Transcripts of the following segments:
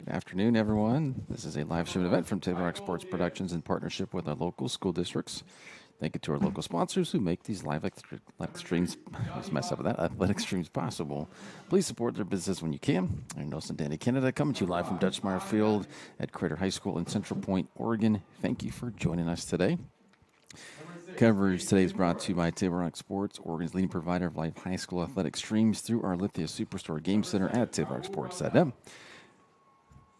Good afternoon, everyone. This is a live stream event from Table Rock Sports Productions in partnership with our local school districts. Thank you to our local sponsors who make these live athletic streams, just mess up with that, athletic streams possible. Please support their business when you can. I'm Nelson Danny Canada, coming to you live from Dutchmeyer Field at Crater High School in Central Point, Oregon. Thank you for joining us today. Coverage today is brought to you by Table Rock Sports, Oregon's leading provider of live high school athletic streams through our Lithia Superstore Game Center at tablerocksports.com.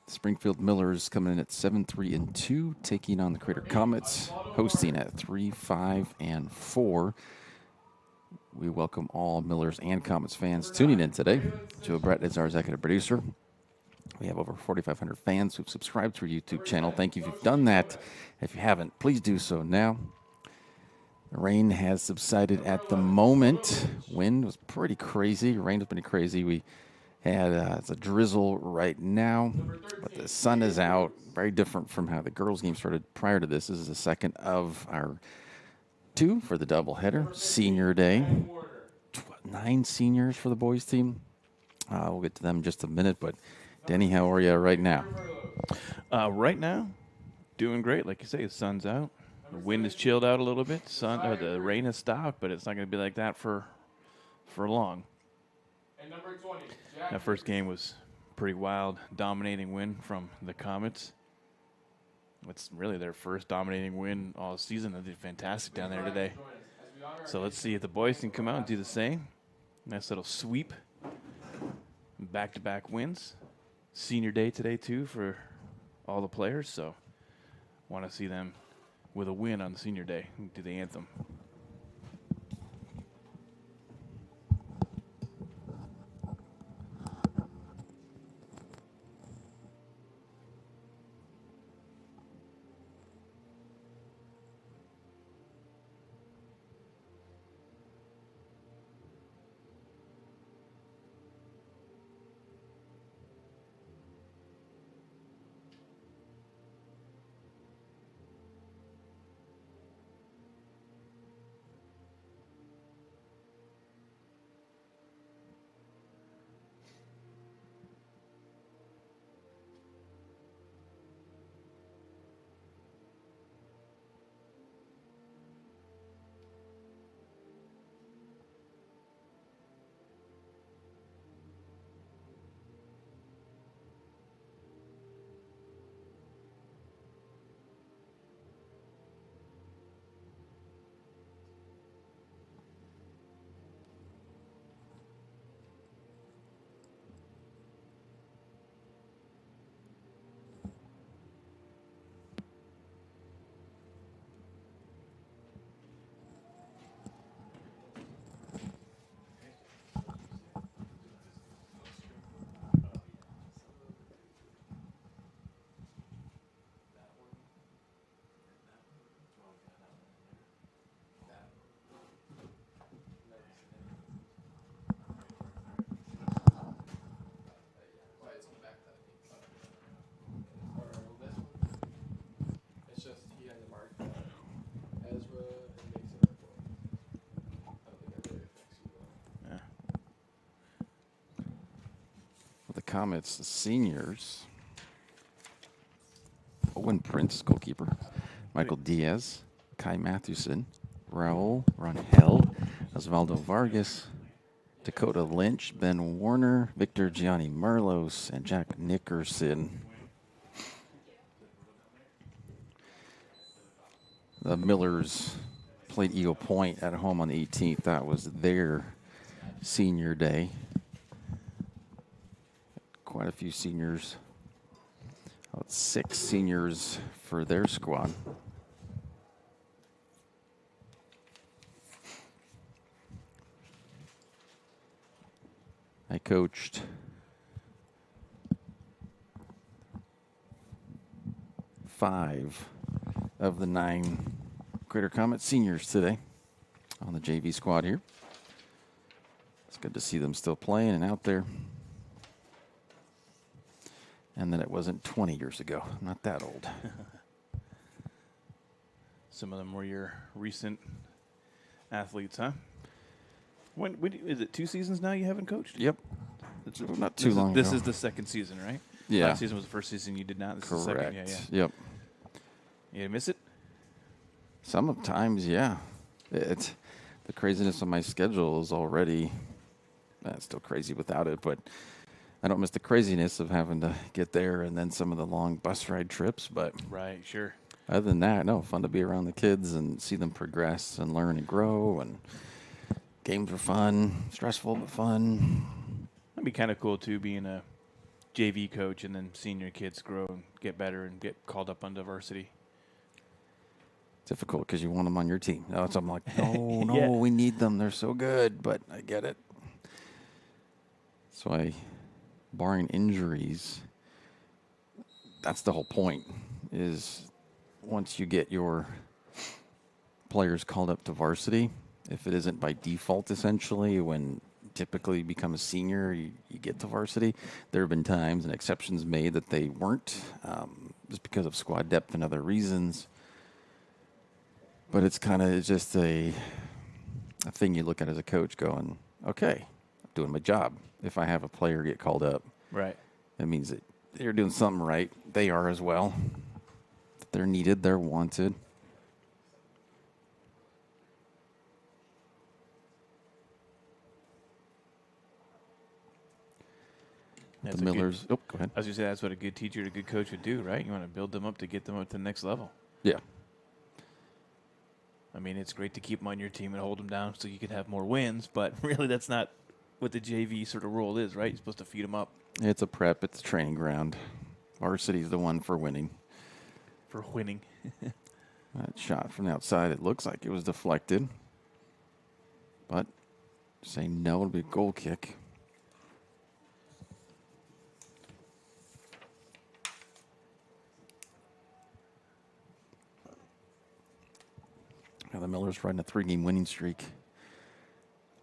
Springfield Millers coming in at 7-3-2, taking on the Crater Comets, hosting at 3-5-4. We welcome all Millers and Comets fans tuning in today. Joe Brett is our executive producer. We have over 4,500 fans who've subscribed to our YouTube channel. Thank you if you've done that. If you haven't, please do so now. The rain has subsided at the moment. Wind was pretty crazy. Rain was pretty crazy. We had it's a drizzle right now, but the sun is out. Very different from how the girls' game started prior to this. This is the second of our two for the doubleheader. Senior day. 9 seniors for the boys' team. We'll get to them in just a minute, but Denny, how are you right now? Right now, doing great. Like you say, the sun's out. The wind has chilled out a little bit. The rain has stopped, but it's not going to be like that for long. And number 20, That first game was pretty wild, dominating win from the Comets. It's really their first dominating win all season. They did fantastic down there today. So let's see if the boys can come out and do the same. Nice little sweep. Back-to-back wins. Senior day today, too, for all the players. So want to see them with a win on the senior day. Do the anthem. it's just he had to mark Ezra and Mason are both. I don't think that really affects you though. Yeah. For the Comets, the seniors. Owen Prince, goalkeeper. Michael Diaz, Kai Mathewson, Raul Rangel, Osvaldo Vargas, Dakota Lynch, Ben Warner, Victor Gianni Merlos, and Jack Nickerson. The Millers played Eagle Point at home on the 18th. That was their senior day. Quite a few seniors. About 6 seniors for their squad. I coached five of the 9 Crater Comet seniors today on the JV squad here. It's good to see them still playing and out there. And that it wasn't 20 years ago. I'm not that old. Some of them were your recent athletes, huh? When is it 2 seasons now you haven't coached? Yep. Not too long This ago. is the second season, right? Yeah. Last season was the first season you did not. This is the Correct. second. Yeah. Yep. You miss it? Sometimes, yeah. It's the craziness of my schedule is already. It's still crazy without it, but I don't miss the craziness of having to get there and then some of the long bus ride trips. But Right. Sure. other than that, no, fun to be around the kids and see them progress and learn and grow. And games were fun, stressful but fun. That'd be kind of cool too, being a JV coach and then seeing your kids grow and get better and get called up on varsity. Difficult because you want them on your team. No, so I'm like, no, Yeah. we need them. They're so good, but I get it. So barring injuries, that's the whole point, is once you get your players called up to varsity, if it isn't by default, essentially, when typically you become a senior, you get to varsity, there have been times and exceptions made that they weren't, just because of squad depth and other reasons. But it's kind of just a thing you look at as a coach going, okay, I'm doing my job. If I have a player get called up, Right. that means that they're doing something right. They are as well. They're needed. They're wanted. That's The Millers. Oh, go ahead. I was going to say that's what a good teacher and a good coach would do, right? You want to build them up to get them up to the next level. Yeah. I mean, it's great to keep them on your team and hold them down so you can have more wins, but really that's not what the JV sort of role is, right? You're supposed to feed them up. It's a prep. It's a training ground. Varsity's the one for winning. For winning. That shot from the outside, it looks like it was deflected. But say no, it'll be a goal kick. Now the Millers riding a 3-game winning streak.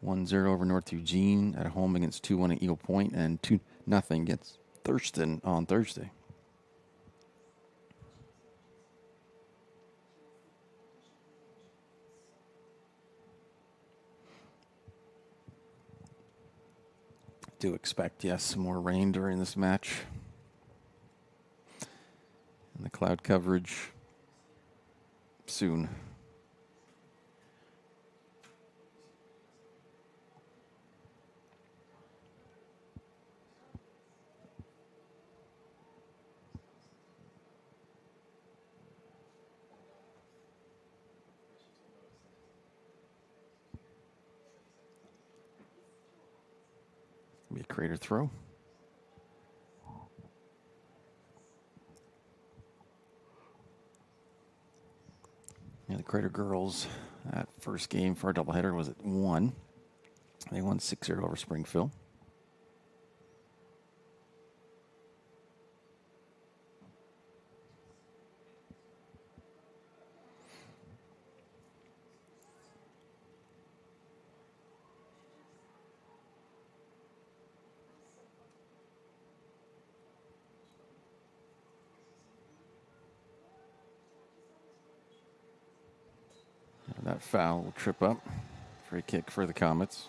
1-0 over North Eugene at home against 2-1 at Eagle Point and 2-0 against Thurston on Thursday. Do expect, yes, some more rain during this match. And the cloud coverage soon. Be a Crater throw. Yeah, the Crater girls, that first game for our doubleheader was at 1. They won 6-0 over Springfield. That foul will trip up. Free kick for the Comets.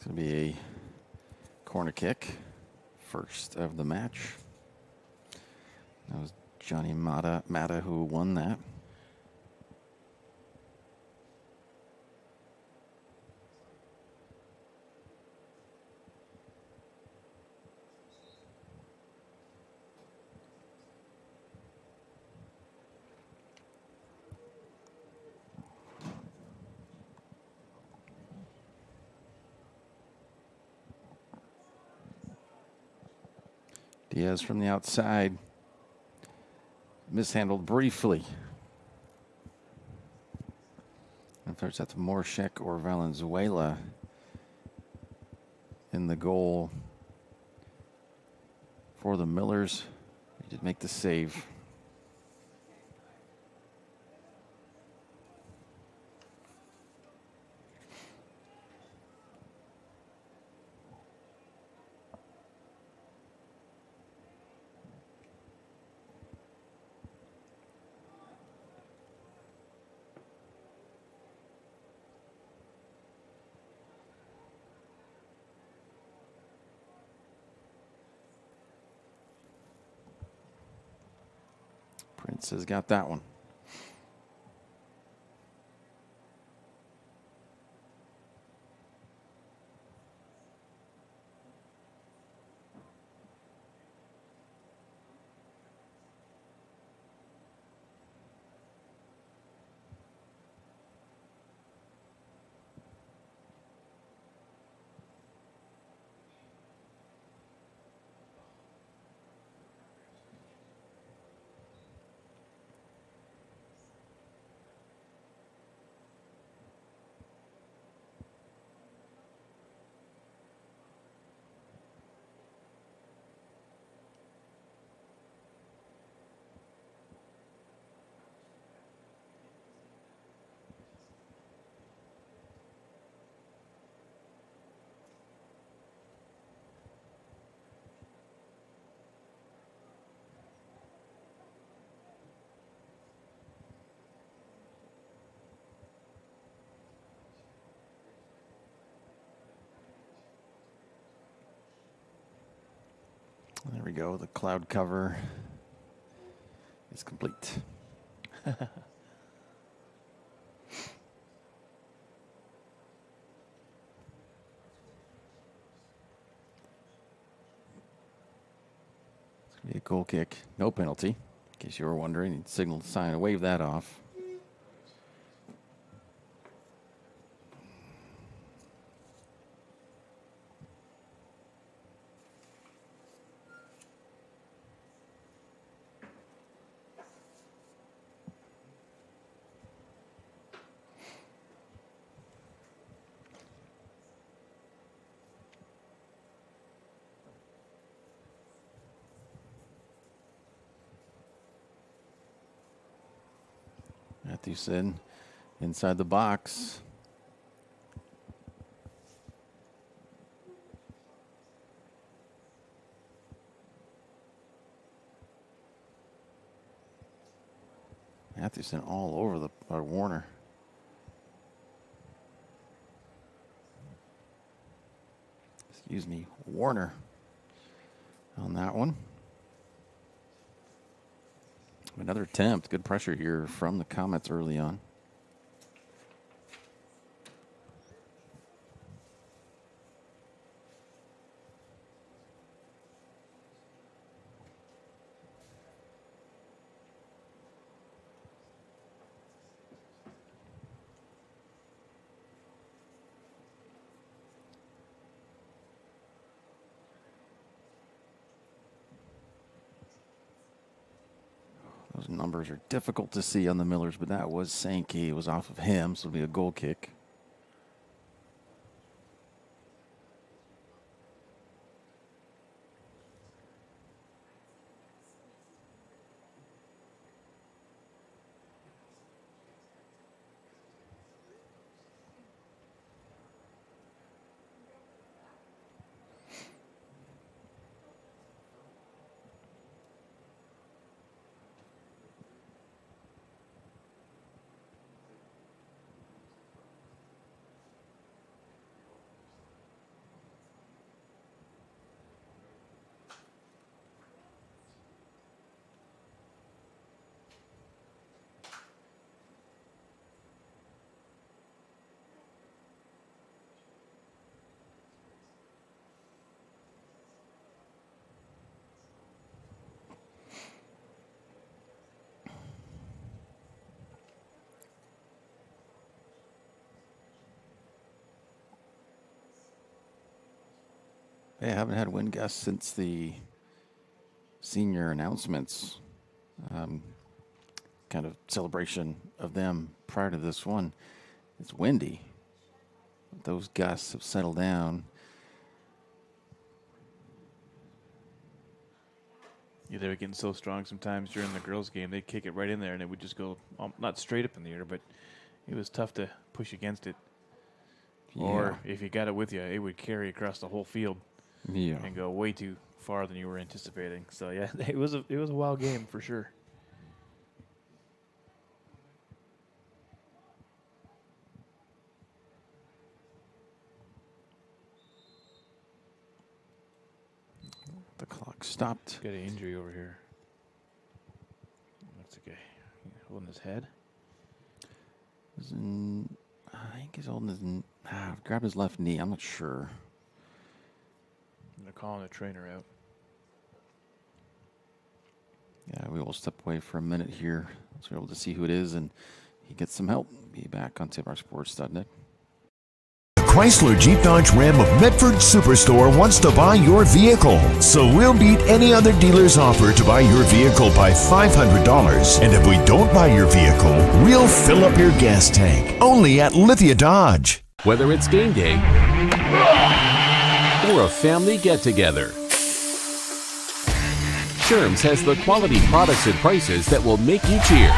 It's going to be a corner kick, first of the match. That was Johnny Mata who won that. Diaz from the outside. Mishandled briefly. There's that Morshek or Valenzuela in the goal for the Millers. He did make the save. Prince has got that one. There we go. The cloud cover is complete. It's going to be a goal kick. No penalty. In case you were wondering, he signaled, sign, wave that off. Matthewson inside the box. Matthewson all over the Warner. Excuse me, Warner on that one. Another attempt. Good pressure here from the Comets early on. Those numbers are difficult to see on the Millers, but that was Sankey. It was off of him, so it'll be a goal kick. They haven't had win guests since the senior announcements kind of celebration of them prior to this one. It's windy. Those gusts have settled down. Yeah, they were getting so strong sometimes during the girls' game. They'd kick it right in there, and it would just go not straight up in the air, but it was tough to push against it. Yeah. Or if you got it with you, it would carry across the whole field Yeah. and go way too far than you were anticipating. So yeah, it was a wild game for sure. The clock stopped. Got an injury over here. That's okay. Holding his head. I think he's holding his. Grab his left knee. I'm not sure. They're calling the trainer out. Yeah, we will step away for a minute here so we're able to see who it is and he gets some help. Be back on TipRockSports.net. Chrysler Jeep Dodge Ram of Medford Superstore wants to buy your vehicle. So we'll beat any other dealer's offer to buy your vehicle by $500. And if we don't buy your vehicle, we'll fill up your gas tank. Only at Lithia Dodge. Whether it's game day or a family get-together, Sherm's has the quality products and prices that will make you cheer.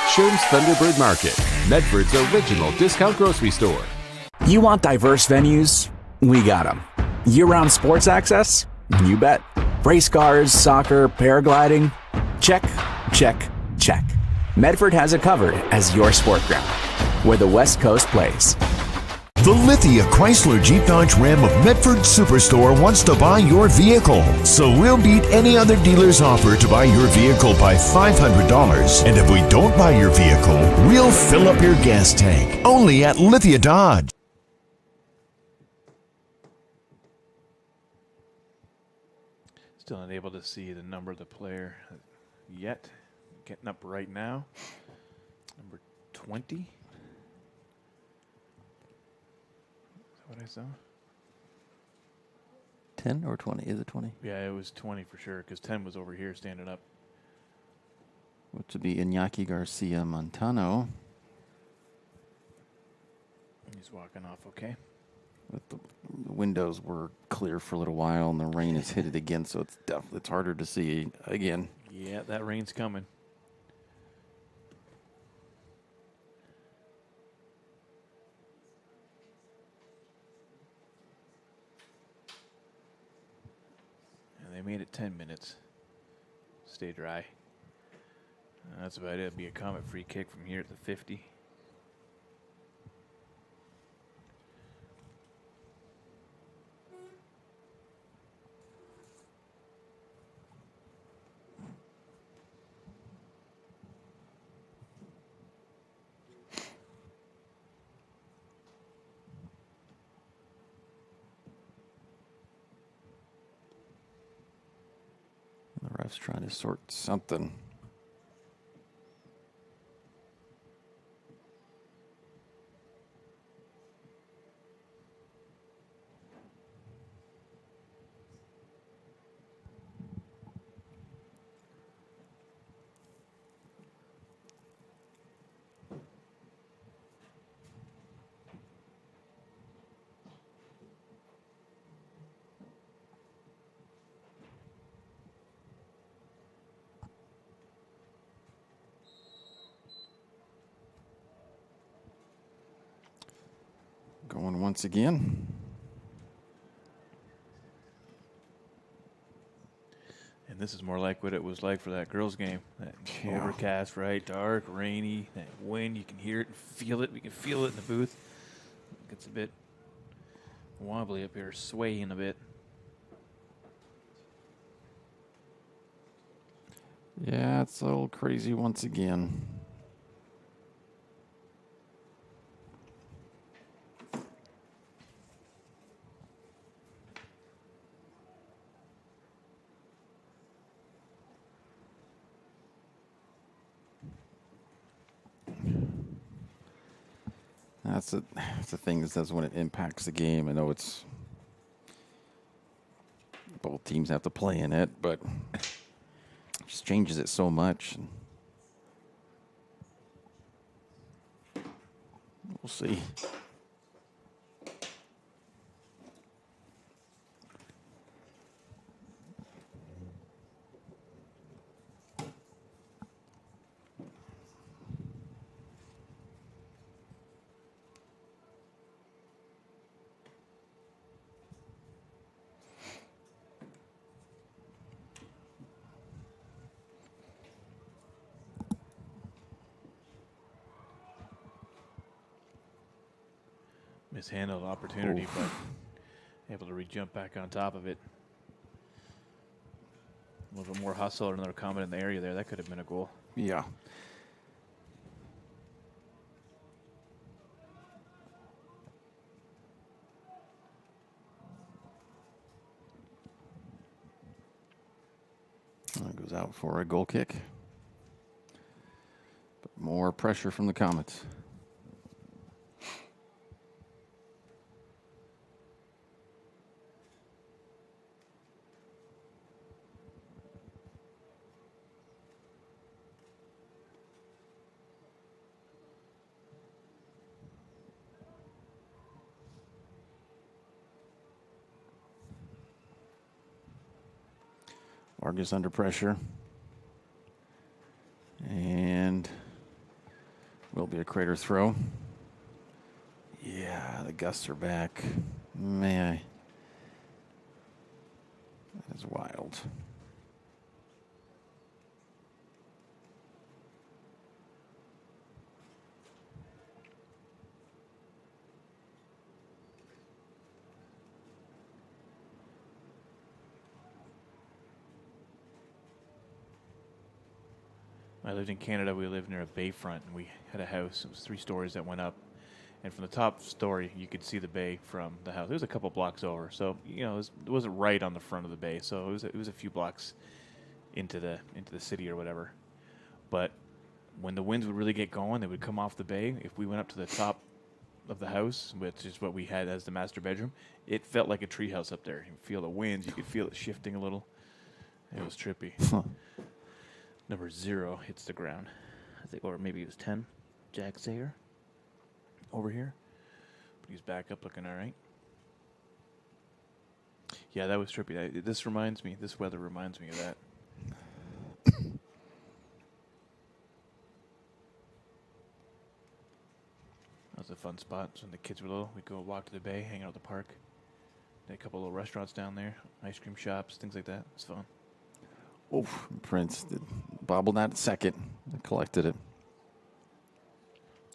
Sherm's Thunderbird Market, Medford's original discount grocery store. You want diverse venues? We got them. Year-round sports access? You bet. Race cars, soccer, paragliding? Check, check, check. Medford has it covered as your sport ground, where the West Coast plays. The Lithia Chrysler Jeep Dodge Ram of Medford Superstore wants to buy your vehicle. So we'll beat any other dealer's offer to buy your vehicle by $500. And if we don't buy your vehicle, we'll fill up your gas tank. Only at Lithia Dodge. Still unable to see the number of the player yet. Getting up right now. Number 20. Is that what I saw? 10 or 20? Is it 20? Yeah, it was 20 for sure, because 10 was over here standing up. Which would be Iñaki Garcia Montano. He's walking off okay. But the windows were clear for a little while, and the rain has hit it again, so it's harder to see again. Yeah, that rain's coming. And they made it 10 minutes. Stay dry. That's about it. It'll be a Comet free kick from here at the 50. The ref's trying to sort something. Going once again. And this is more like what it was like for that girls' game. That Yeah. overcast, right? Dark, rainy, that wind. You can hear it and feel it. We can feel it in the booth. It gets a bit wobbly up here, swaying a bit. Yeah, it's a little crazy once again. That's the thing. Is when it impacts the game. I know it's both teams have to play in it, but it just changes it so much. We'll see. Mishandled opportunity, but able to re-jump back on top of it. A little bit more hustle or another comment in the area there. That could have been a goal. Yeah. That goes out for a goal kick. But more pressure from the Comets. Vargas under pressure. And will be a Crater throw. Yeah, the gusts are back. Man, that is wild. I lived in Canada. We lived near a bayfront, and we had a house. It was 3 stories that went up. And from the top story, you could see the bay from the house. It was a couple blocks over. So, you know, it wasn't right on the front of the bay. So it was a few blocks into the city or whatever. But when the winds would really get going, they would come off the bay. If we went up to the top of the house, which is what we had as the master bedroom, it felt like a treehouse up there. You could feel the winds. You could feel it shifting a little. It was trippy. Number 0 hits the ground, I think, or maybe it was 10. Jack Sayer over here. But he's back up looking all right. Yeah, that was trippy. This weather reminds me of that. That was a fun spot. So when the kids were little, we'd go walk to the bay, hang out at the park. Had a couple little restaurants down there, ice cream shops, things like that. It was fun. Oof, Prince did bobbled that second and collected it.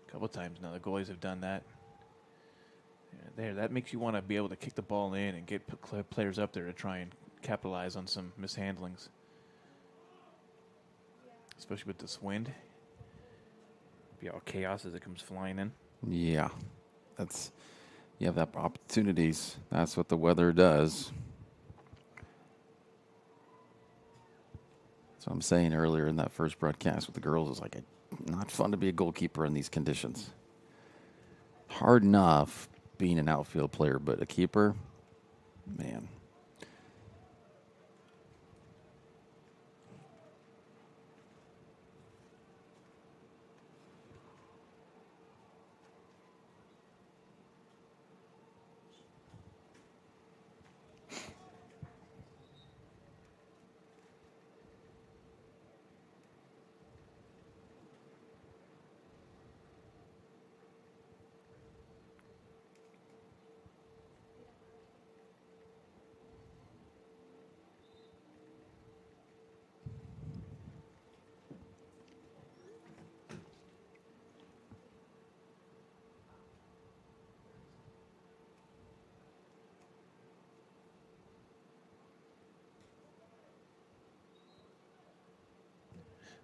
A couple times now the goalies have done that. Yeah, that makes you want to be able to kick the ball in and get players up there to try and capitalize on some mishandlings. Especially with this wind. Be all chaos as it comes flying in. Yeah, you have that opportunities. That's what the weather does. So I'm saying earlier in that first broadcast with the girls, it's like not fun to be a goalkeeper in these conditions. Hard enough being an outfield player, but a keeper, man.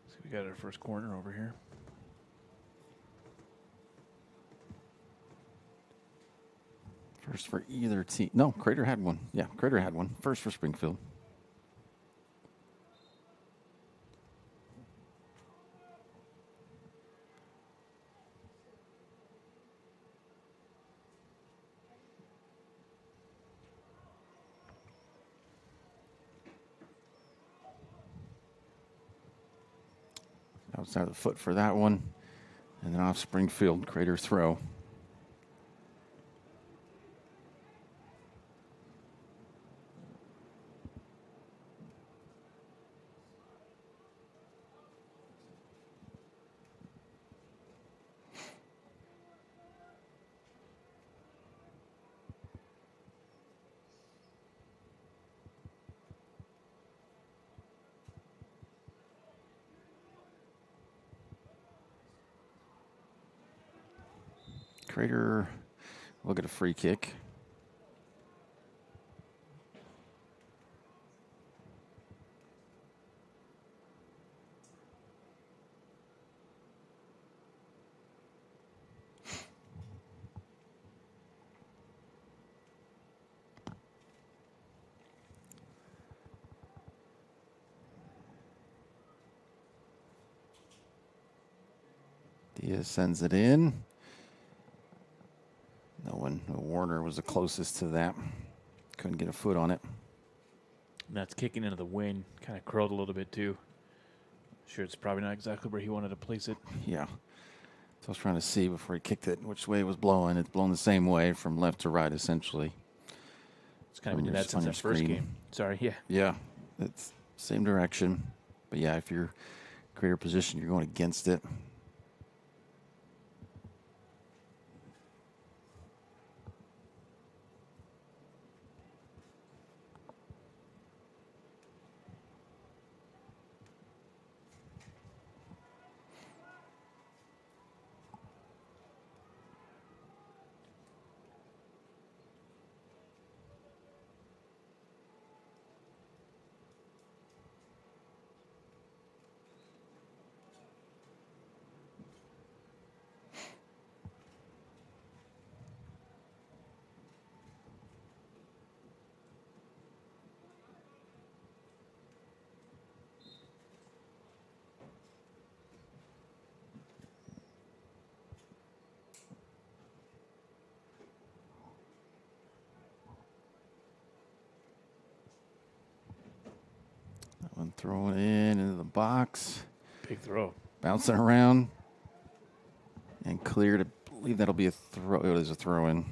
So we got our first corner over here. First for either team. No, Crater had one. Yeah, Crater had one. First for Springfield. Outside of the foot for that one. And then off Springfield, Crater throw. Crater will get a free kick. Diaz sends it in. No, Warner was the closest to that. Couldn't get a foot on it. And that's kicking into the wind. Kind of curled a little bit, too. Sure, it's probably not exactly where he wanted to place it. Yeah. So I was trying to see before he kicked it which way it was blowing. It's blowing the same way from left to right, essentially. It's kind of On been your- that on since your that first screen. game. Sorry, yeah. Yeah, it's same direction. But yeah, if you're Crater position, you're going against it. That one throwing in into the box. Big throw. Bouncing around and clear to believe that'll be a throw. It is a throw in.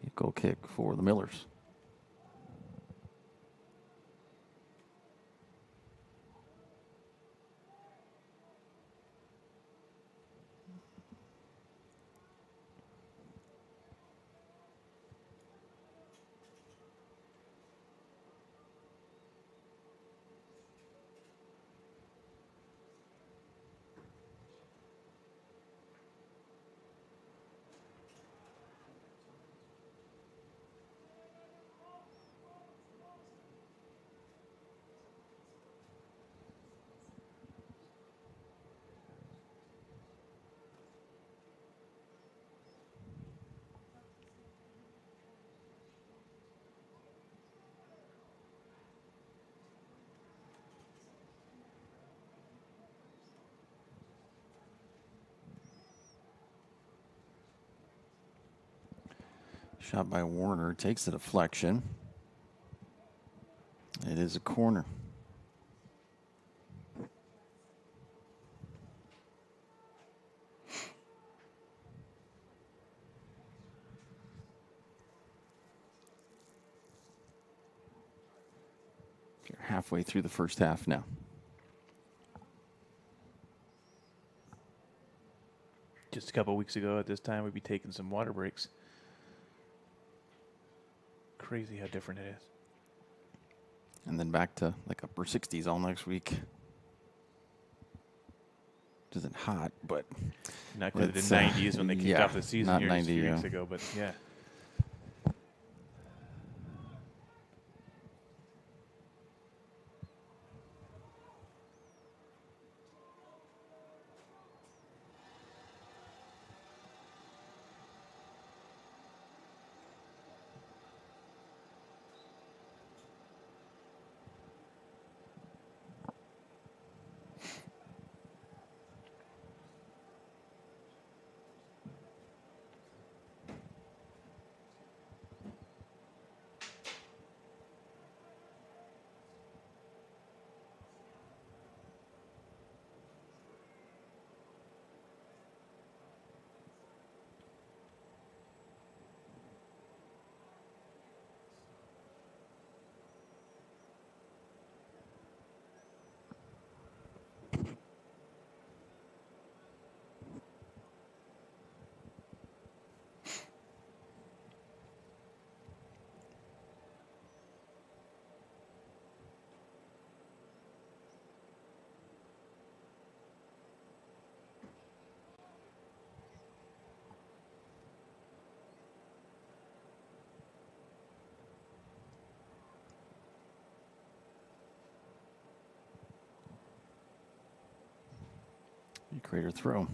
Be a goal kick for the Millers. Shot by Warner, takes the deflection. It is a corner. You're halfway through the first half now. Just a couple weeks ago at this time, we'd be taking some water breaks. Crazy how different it is. And then back to like upper 60s all next week. Which isn't hot, but Not quite the it's, 90s when they kicked yeah, off the season not here just a 90, few weeks yeah. ago, but yeah. Crater throw.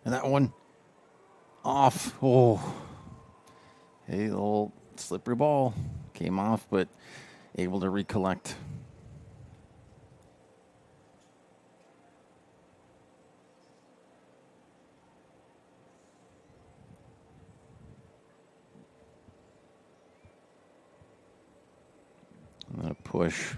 And that one off. Oh, hey, little slippery ball came off, but able to recollect. And a push.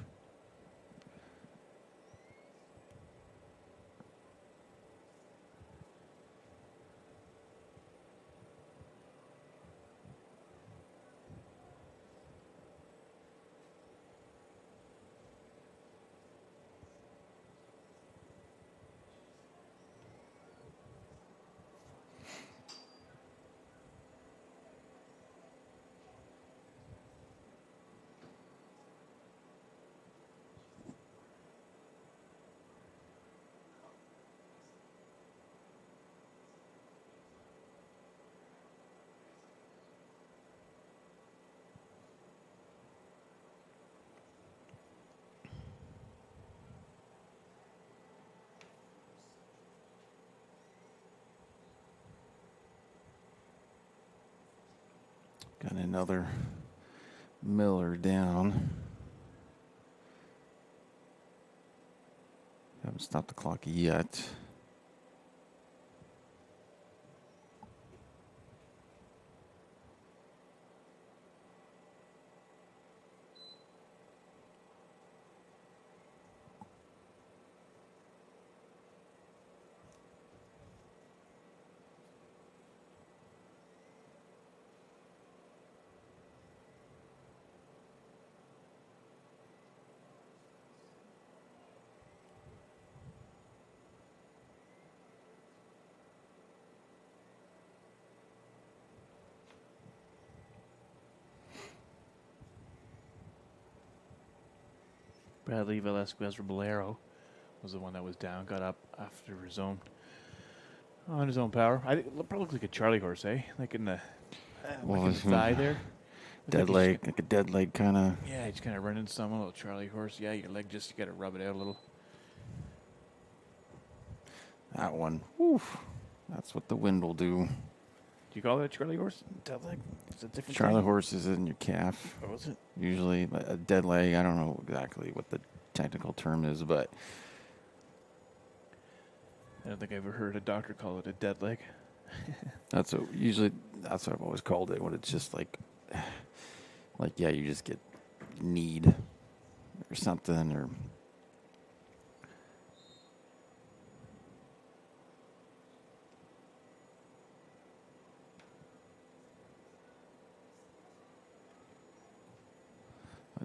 Got another Miller down. Haven't stopped the clock yet. Bradley Velasquez Robledo was the one that was down, got up after his own on his own power. I think it probably looked like a Charlie horse, eh? Like in the Well, like in the thigh there. Dead leg, like a dead leg kind of. Yeah, he's kind of running some, a little Charlie horse. Yeah, your leg just, you got to rub it out a little. That one. Oof. That's what the wind will do. Do you call that a Charlie horse? Dead leg? It's a different Charlie thing? horse is in your calf. Oh, is it? Usually a dead leg. I don't know exactly what the technical term is, but I don't think I've ever heard a doctor call it a dead leg. that's what I've always called it. When it's just like yeah, you just get need or something or.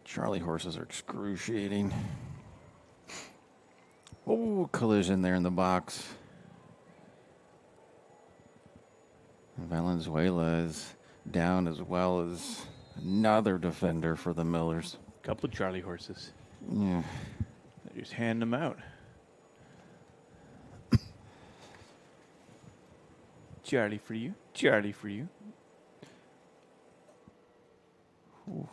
Charlie horses are excruciating. Oh, collision there in the box. Valenzuela is down as well as another defender for the Millers. Couple of Charlie horses. Yeah. They just hand them out. Charlie for you. Charlie for you. Ooh.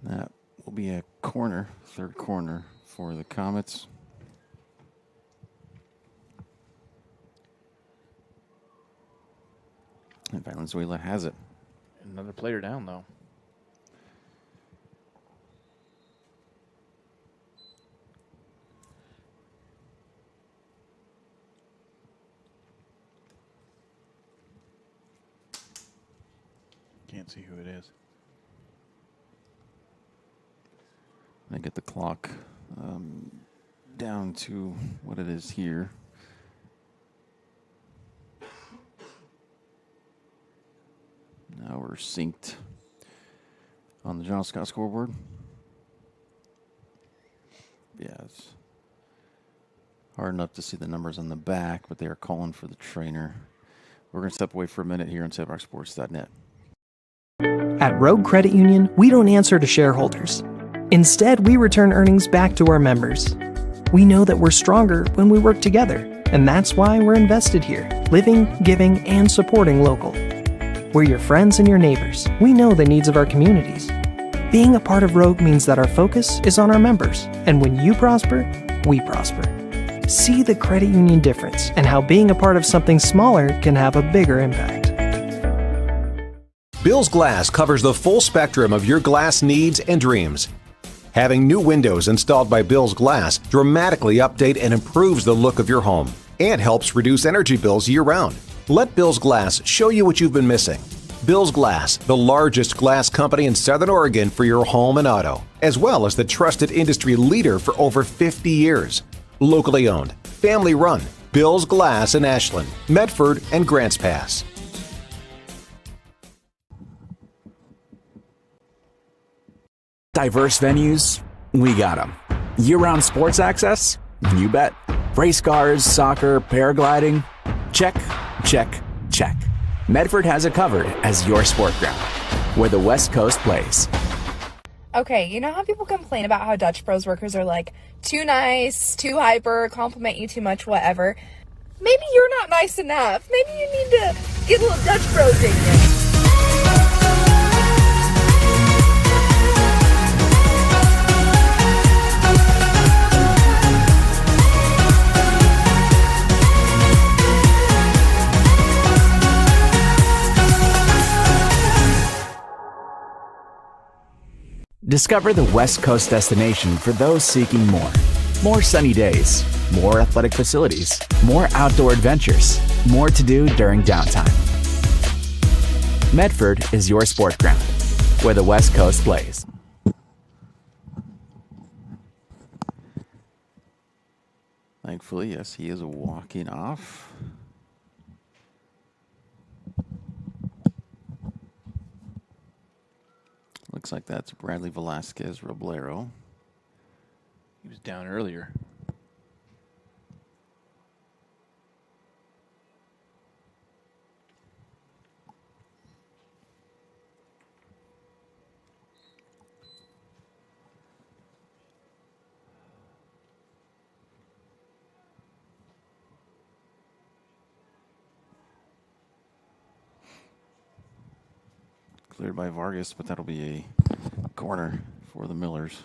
That will be a corner, third corner for the Comets. And Valenzuela has it. Another player down, though. Can't see who it is. I get the clock down to what it is here. Now we're synced on the John Scott scoreboard. Yeah, it's hard enough to see the numbers on the back, but they are calling for the trainer. We're going to step away for a minute here on TapeRockSports.net. At Rogue Credit Union, we don't answer to shareholders. Instead, we return earnings back to our members. We know that we're stronger when we work together, and that's why we're invested here, living, giving, and supporting local. We're your friends and your neighbors. We know the needs of our communities. Being a part of Rogue means that our focus is on our members, and when you prosper, we prosper. See the credit union difference and how being a part of something smaller can have a bigger impact. Bill's Glass covers the full spectrum of your glass needs and dreams. Having new windows installed by Bill's Glass dramatically update and improves the look of your home and helps reduce energy bills year-round. Let Bill's Glass show you what you've been missing. Bill's Glass, the largest glass company in Southern Oregon for your home and auto, as well as the trusted industry leader for over 50 years. Locally owned, family run, Bill's Glass in Ashland, Medford, and Grants Pass. Diverse venues? We got them. Year-round sports access? You bet. Race cars, soccer, paragliding? Check, check, check. Medford has it covered as your sport ground, where the West Coast plays. Okay, you know how people complain about how Dutch Bros workers are like too nice, too hyper, compliment you too much, whatever? Maybe you're not nice enough. Maybe you need to get a little Dutch Bros in you. Discover the West Coast destination for those seeking more. More sunny days, more athletic facilities, more outdoor adventures, more to do during downtime. Medford is your sport ground, where the West Coast plays. Thankfully, yes, he is walking off. Looks like that's Bradley Velasquez Roblero. He was down earlier. Cleared by Vargas, but that'll be a corner for the Millers.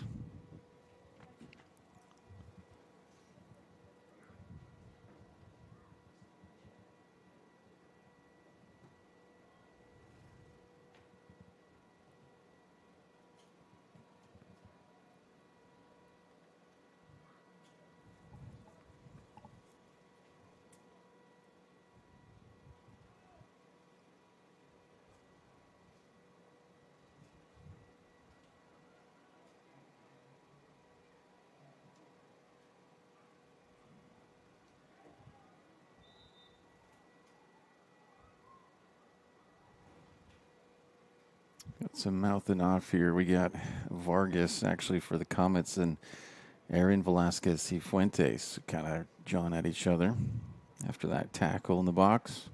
Got some mouthing off here. We got Vargas actually for the Comets and Aaron Velasquez Cifuentes kind of jawing at each other after that tackle in the box.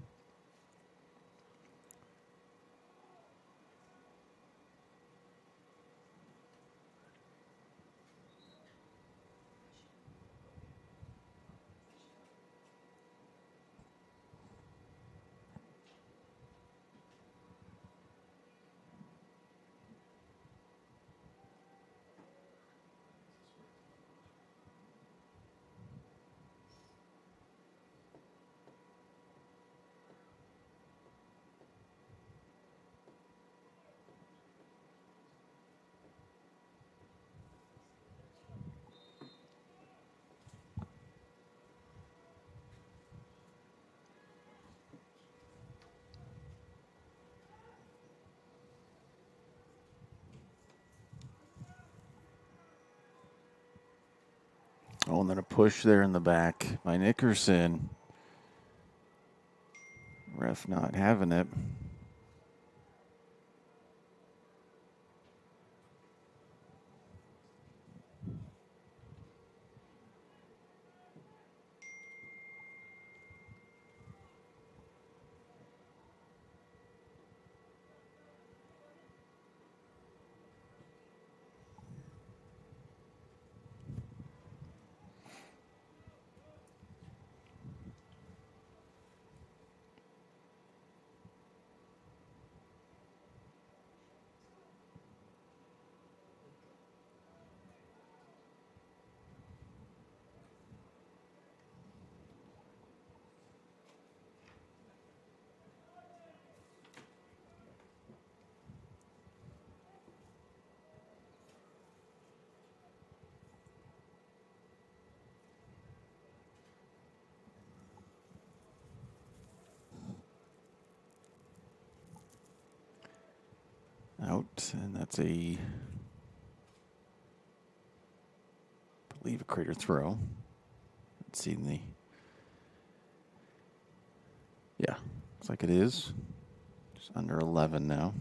Oh, and then a push there in the back by Nickerson. Ref not having it. Out, and that's I believe a Crater throw. Let's see yeah, looks like it is. Just under 11 now.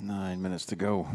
Nine minutes to go.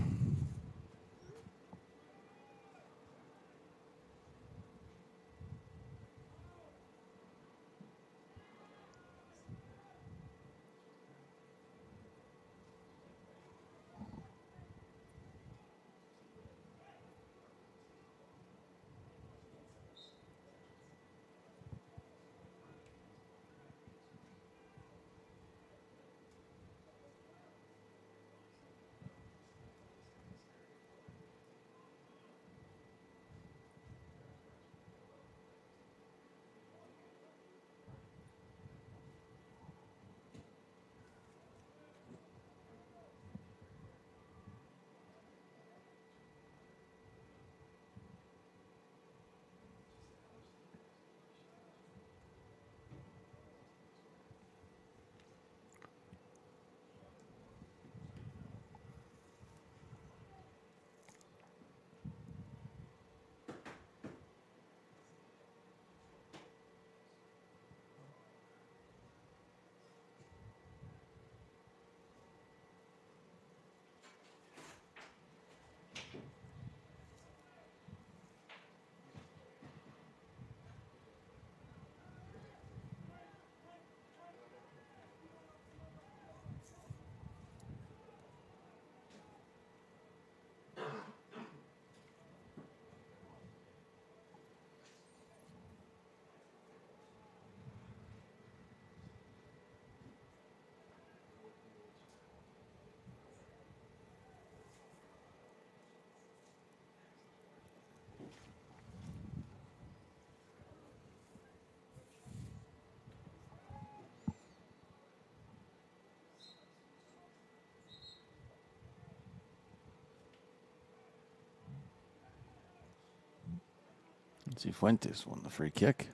Fuentes won the free kick.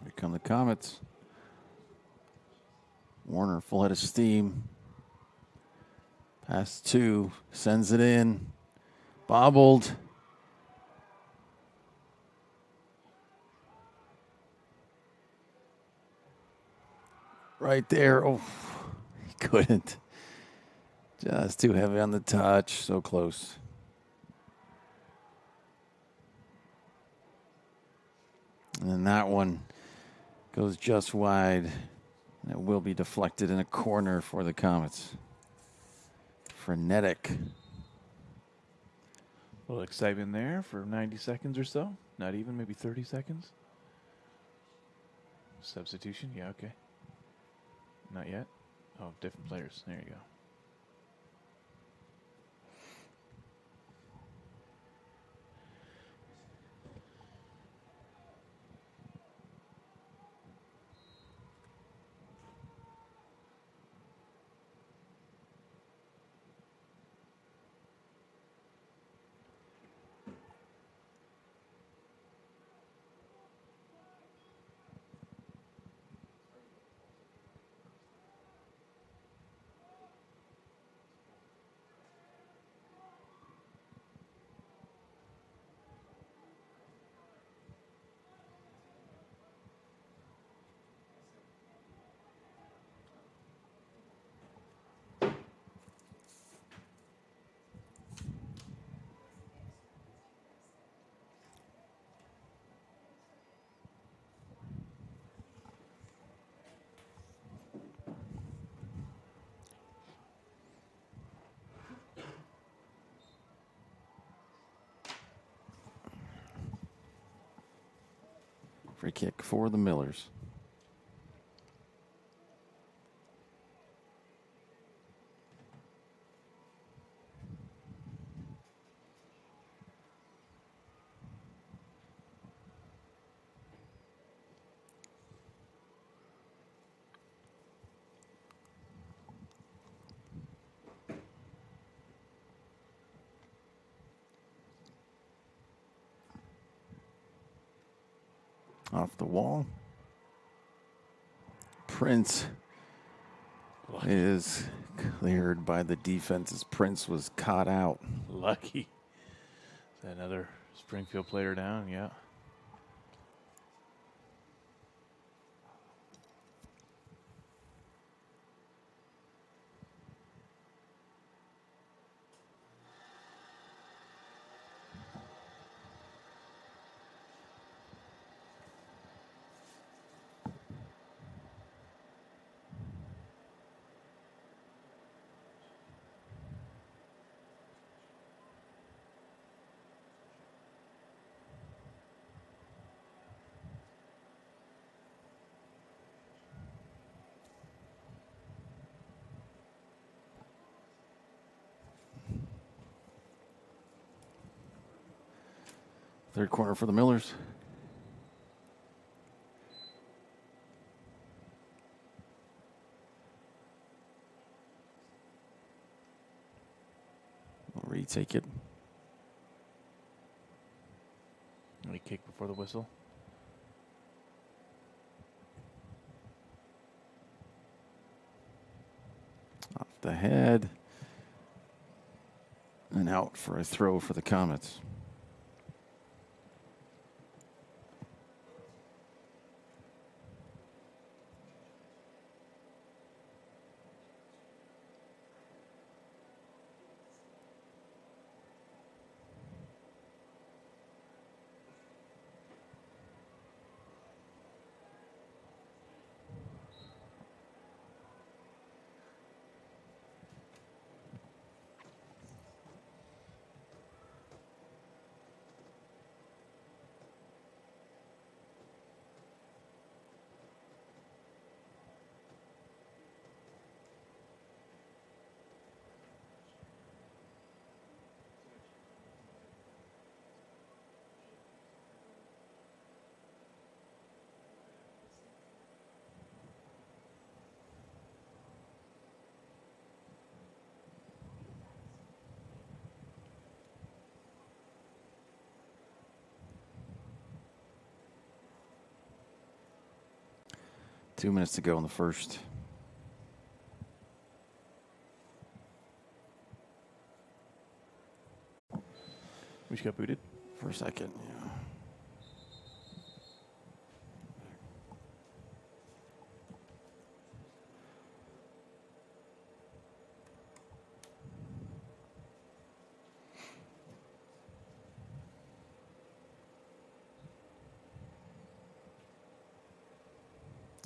Here come the Comets. Warner full head of steam. Pass 2, sends it in. Bobbled. Right there. Oh, he couldn't. Just too heavy on the touch. So close. And then that one goes just wide. It will be deflected in a corner for the Comets. Frenetic. A little excitement there for 90 seconds or so. Not even, maybe 30 seconds. Substitution, yeah, okay. Not yet. Oh, different players. There you go. Free kick for the Millers. Off the wall. Prince is cleared by the defense as Prince was caught out. Lucky. Is that another Springfield player down? Yeah. Third corner for the Millers. We'll retake it. Any kick before the whistle? Off the head. And out for a throw for the Comets. 2 minutes to go in the first. We just got booted. For a second, yeah.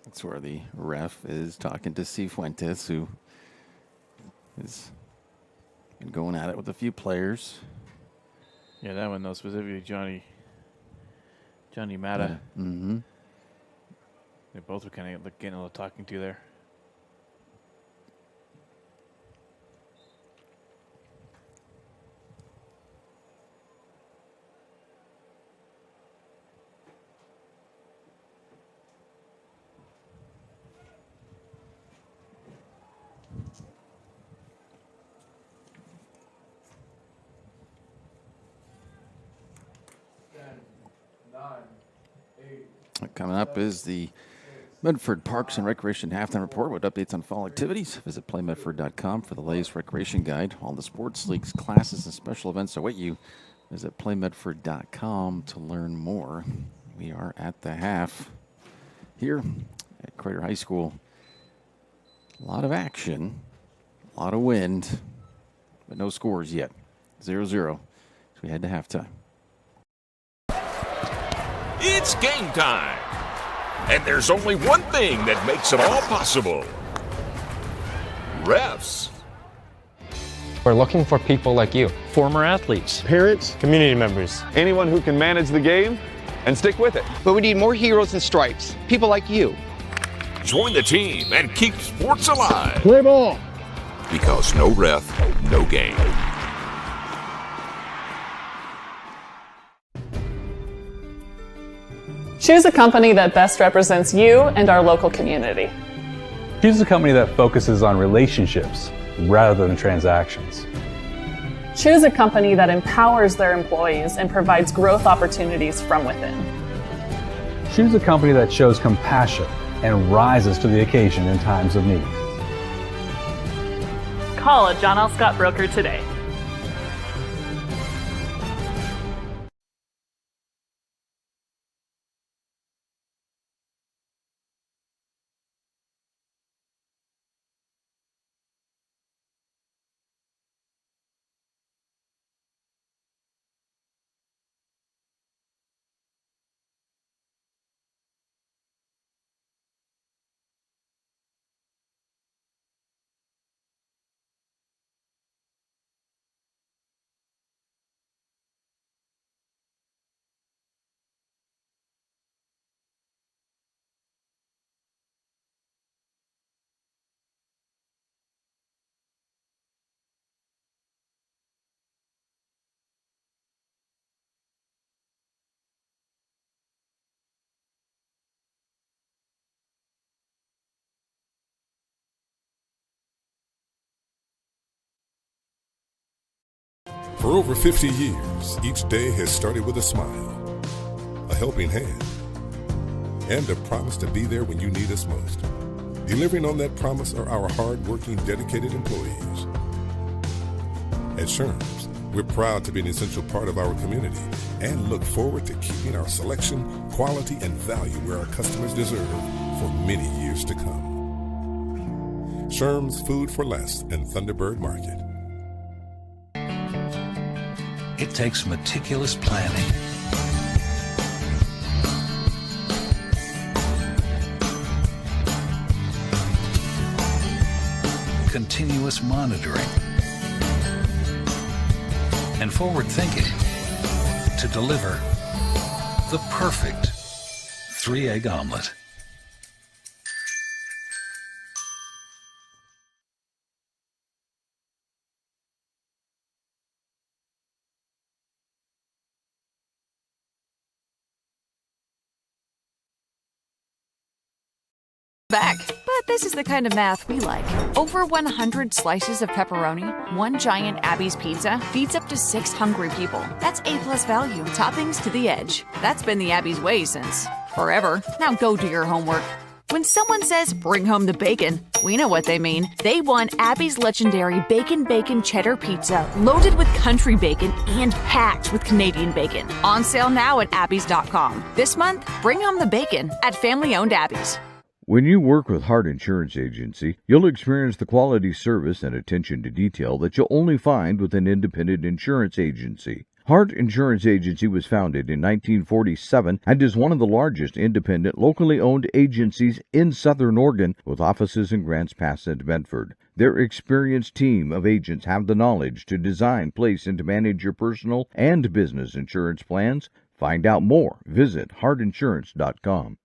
That's where the ref is talking to Cifuentes, who has been going at it with a few players. Yeah, that one though, specifically Johnny Mata. Mm-hmm. They both were kind of getting a little talking to there. Coming up is the Medford Parks and Recreation Halftime Report with updates on fall activities. Visit playmedford.com for the latest recreation guide. All the sports leagues, classes, and special events await you. Visit playmedford.com to learn more. We are at the half here at Crater High School. A lot of action, a lot of wind, but no scores yet. 0-0 as we head to halftime. It's game time. And there's only one thing that makes it all possible. Refs. We're looking for people like you. Former athletes. Parents. Community members. Anyone who can manage the game and stick with it. But we need more heroes and stripes. People like you. Join the team and keep sports alive. Play ball. Because no ref, no game. Choose a company that best represents you and our local community. Choose a company that focuses on relationships rather than transactions. Choose a company that empowers their employees and provides growth opportunities from within. Choose a company that shows compassion and rises to the occasion in times of need. Call a John L. Scott broker today. For over 50 years, each day has started with a smile, a helping hand, and a promise to be there when you need us most. Delivering on that promise are our hard-working, dedicated employees. At Sherms, we're proud to be an essential part of our community and look forward to keeping our selection, quality, and value where our customers deserve for many years to come. Sherms Food for Less and Thunderbird Market. It takes meticulous planning, continuous monitoring, and forward thinking to deliver the perfect 3-egg omelet. Back. But this is the kind of math we like. Over 100 slices of pepperoni, one giant Abby's pizza feeds up to 6 hungry people. That's A+ value, toppings to the edge. That's been the Abby's way since forever. Now go do your homework. When someone says, bring home the bacon, we know what they mean. They want Abby's legendary Bacon Cheddar Pizza, loaded with country bacon and packed with Canadian bacon. On sale now at abbys.com. This month, bring home the bacon at family-owned Abby's. When you work with Hart Insurance Agency, you'll experience the quality service and attention to detail that you'll only find with an independent insurance agency. Hart Insurance Agency was founded in 1947 and is one of the largest independent, locally owned agencies in Southern Oregon, with offices in Grants Pass and Medford. Their experienced team of agents have the knowledge to design, place, and to manage your personal and business insurance plans. Find out more. Visit hartinsurance.com.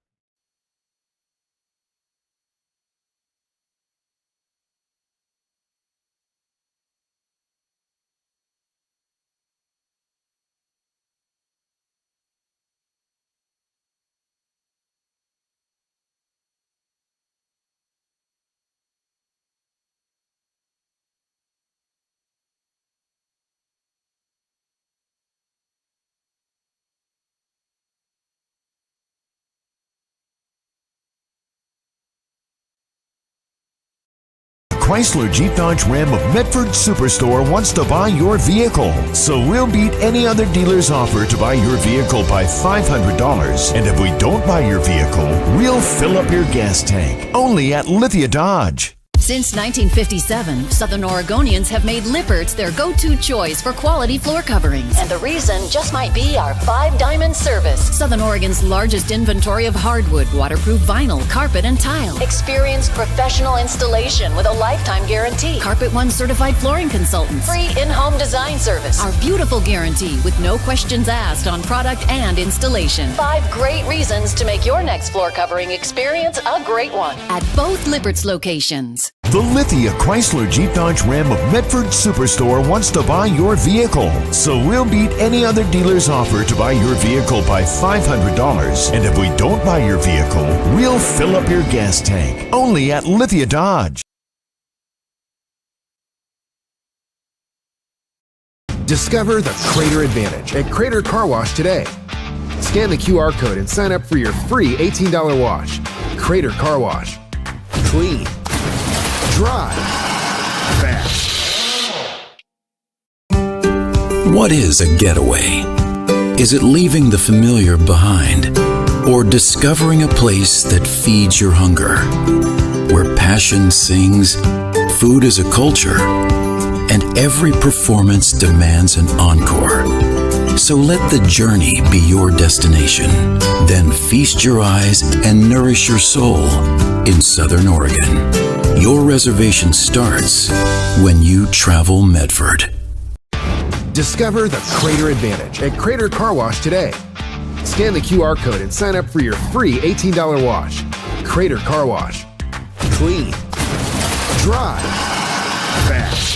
Chrysler Jeep Dodge Ram of Medford Superstore wants to buy your vehicle. So we'll beat any other dealer's offer to buy your vehicle by $500. And if we don't buy your vehicle, we'll fill up your gas tank. Only at Lithia Dodge. Since 1957, Southern Oregonians have made Lippert's their go-to choice for quality floor coverings. And the reason just might be our 5-diamond service. Southern Oregon's largest inventory of hardwood, waterproof vinyl, carpet, and tile. Experienced professional installation with a lifetime guarantee. Carpet One certified flooring consultants. Free in-home design service. Our beautiful guarantee with no questions asked on product and installation. 5 great reasons to make your next floor covering experience a great one at both Lippert's locations. The Lithia Chrysler Jeep Dodge Ram of Medford Superstore wants to buy your vehicle. So we'll beat any other dealer's offer to buy your vehicle by $500. And if we don't buy your vehicle, we'll fill up your gas tank. Only at Lithia Dodge. Discover the Crater Advantage at Crater Car Wash today. Scan the QR code and sign up for your free $18 wash. Crater Car Wash. Clean. Dry. Fast. What is a getaway? Is it leaving the familiar behind? Or discovering a place that feeds your hunger? Where passion sings, food is a culture, and every performance demands an encore. So let the journey be your destination. Then feast your eyes and nourish your soul in Southern Oregon. Your reservation starts when you travel Medford. Discover the Crater Advantage at Crater Car Wash today. Scan the QR code and sign up for your free $18 wash. Crater Car Wash. Clean. Dry. Fast.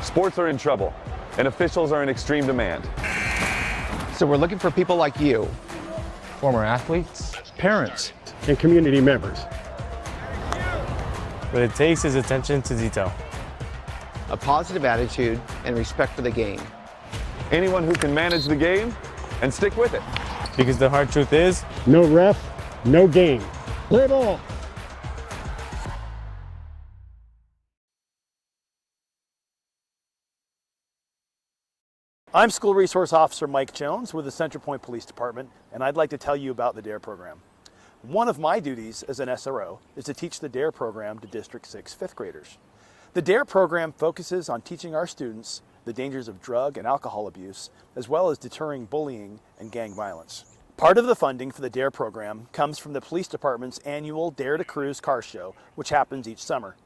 Sports are in trouble, and officials are in extreme demand. So we're looking for people like you. Former athletes, Parents and community members. what it takes is attention to detail. A positive attitude and respect for the game. Anyone who can manage the game and stick with it. Because the hard truth is, No ref, no game. Play ball. I'm School Resource Officer Mike Jones with the Central Point Police Department, and I'd like to tell you about the DARE program. One of my duties as an SRO is to teach the DARE program to District 6 fifth graders. The DARE program focuses on teaching our students the dangers of drug and alcohol abuse, as well as deterring bullying and gang violence. Part of the funding for the DARE program comes from the Police Department's annual Dare to Cruise car show, which happens each summer.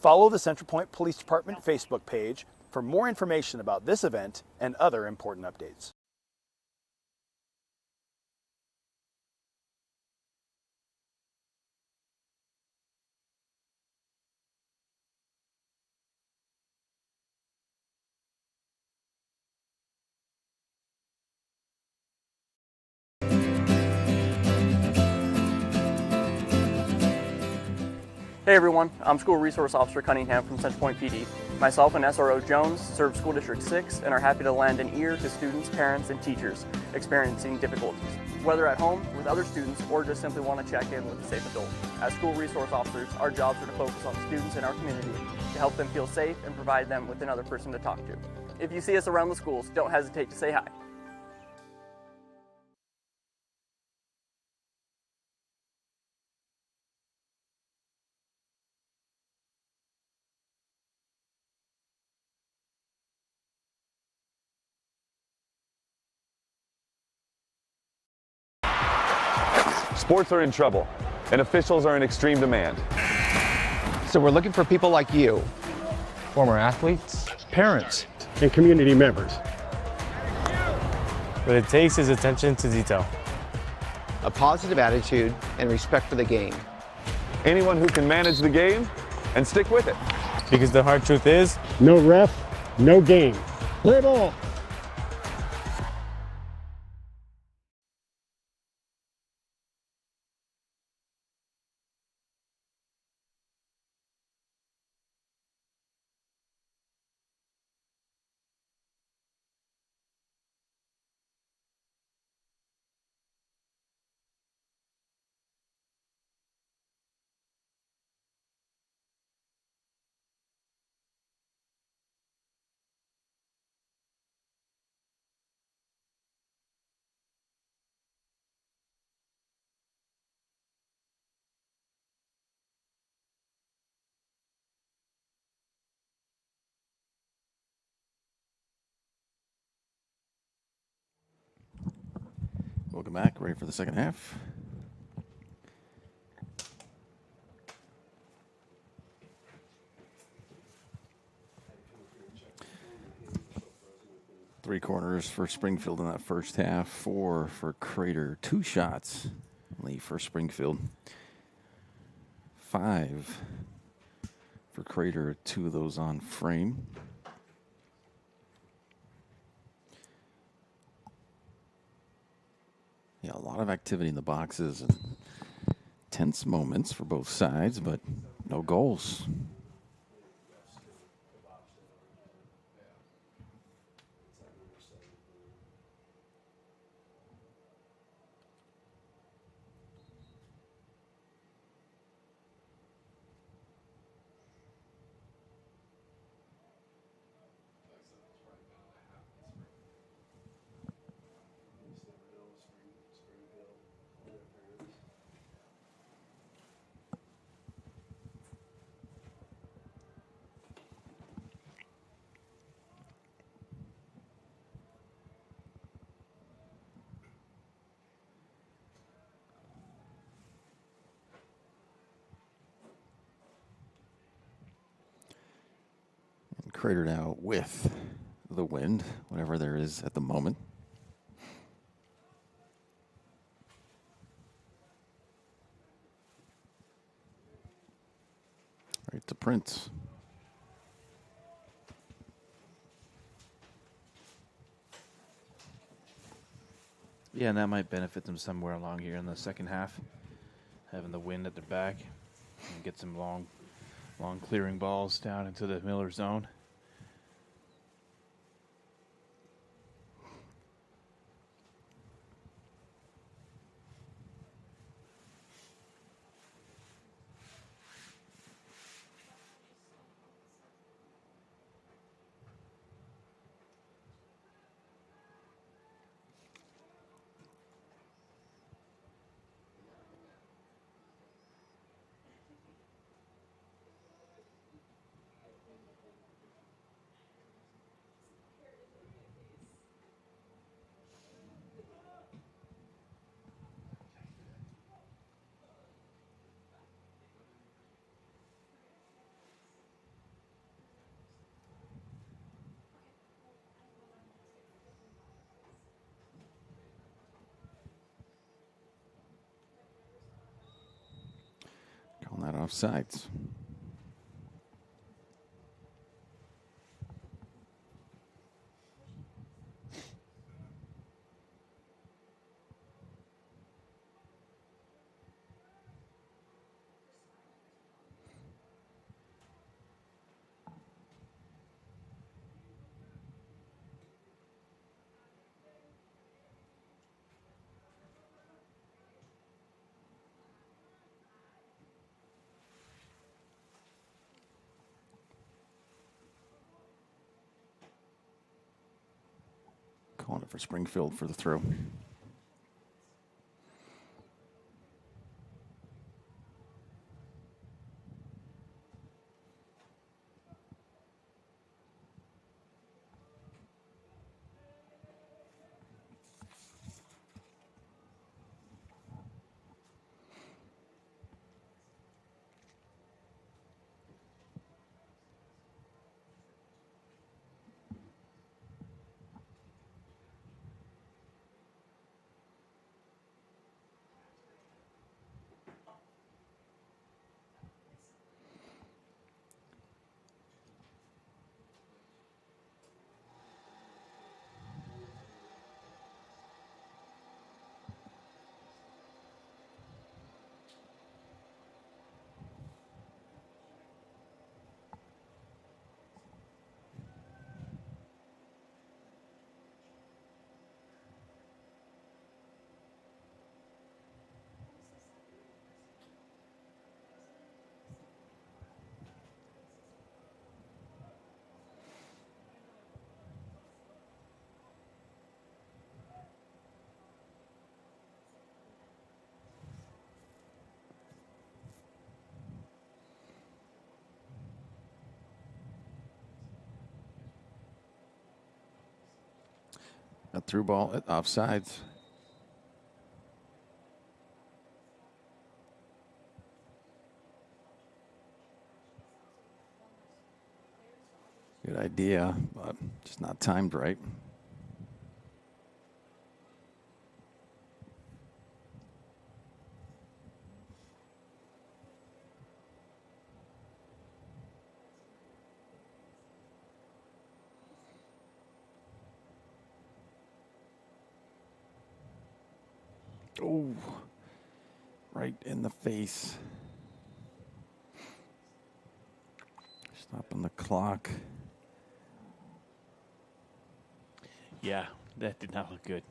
Follow the Central Point Police Department Facebook page for more information about this event and other important updates. Hey everyone, I'm School Resource Officer Cunningham from Central Point PD. Myself and SRO Jones serve School District 6 and are happy to lend an ear to students, parents, and teachers experiencing difficulties, whether at home with other students or just simply want to check in with a safe adult. As School Resource Officers, our jobs are to focus on students in our community to help them feel safe and provide them with another person to talk to. If you see us around the schools, don't hesitate to say hi. Sports are in trouble, and officials are in extreme demand. So we're looking for people like you. Former athletes. Parents and community members. What it takes is attention to detail. A positive attitude and respect for the game. Anyone who can manage the game and stick with it. Because the hard truth is, No ref, no game. Play ball. Welcome back. Ready for the second half. Three corners for Springfield in that first half. 4 for Crater. 2 shots leave for Springfield. 5 for Crater. 2 of those on frame. Yeah, a lot of activity in the boxes and tense moments for both sides, but no goals. Crater now with the wind, whatever there is at the moment. Right to Prince. Yeah, and that might benefit them somewhere along here in the second half, having the wind at their back and get some long clearing balls down into the Miller zone. offsides. Calling it for Springfield for the throw. A through ball at offsides. Good idea, but just not timed right. Oh, right in the face. Stopping the clock. Yeah, that did not look good.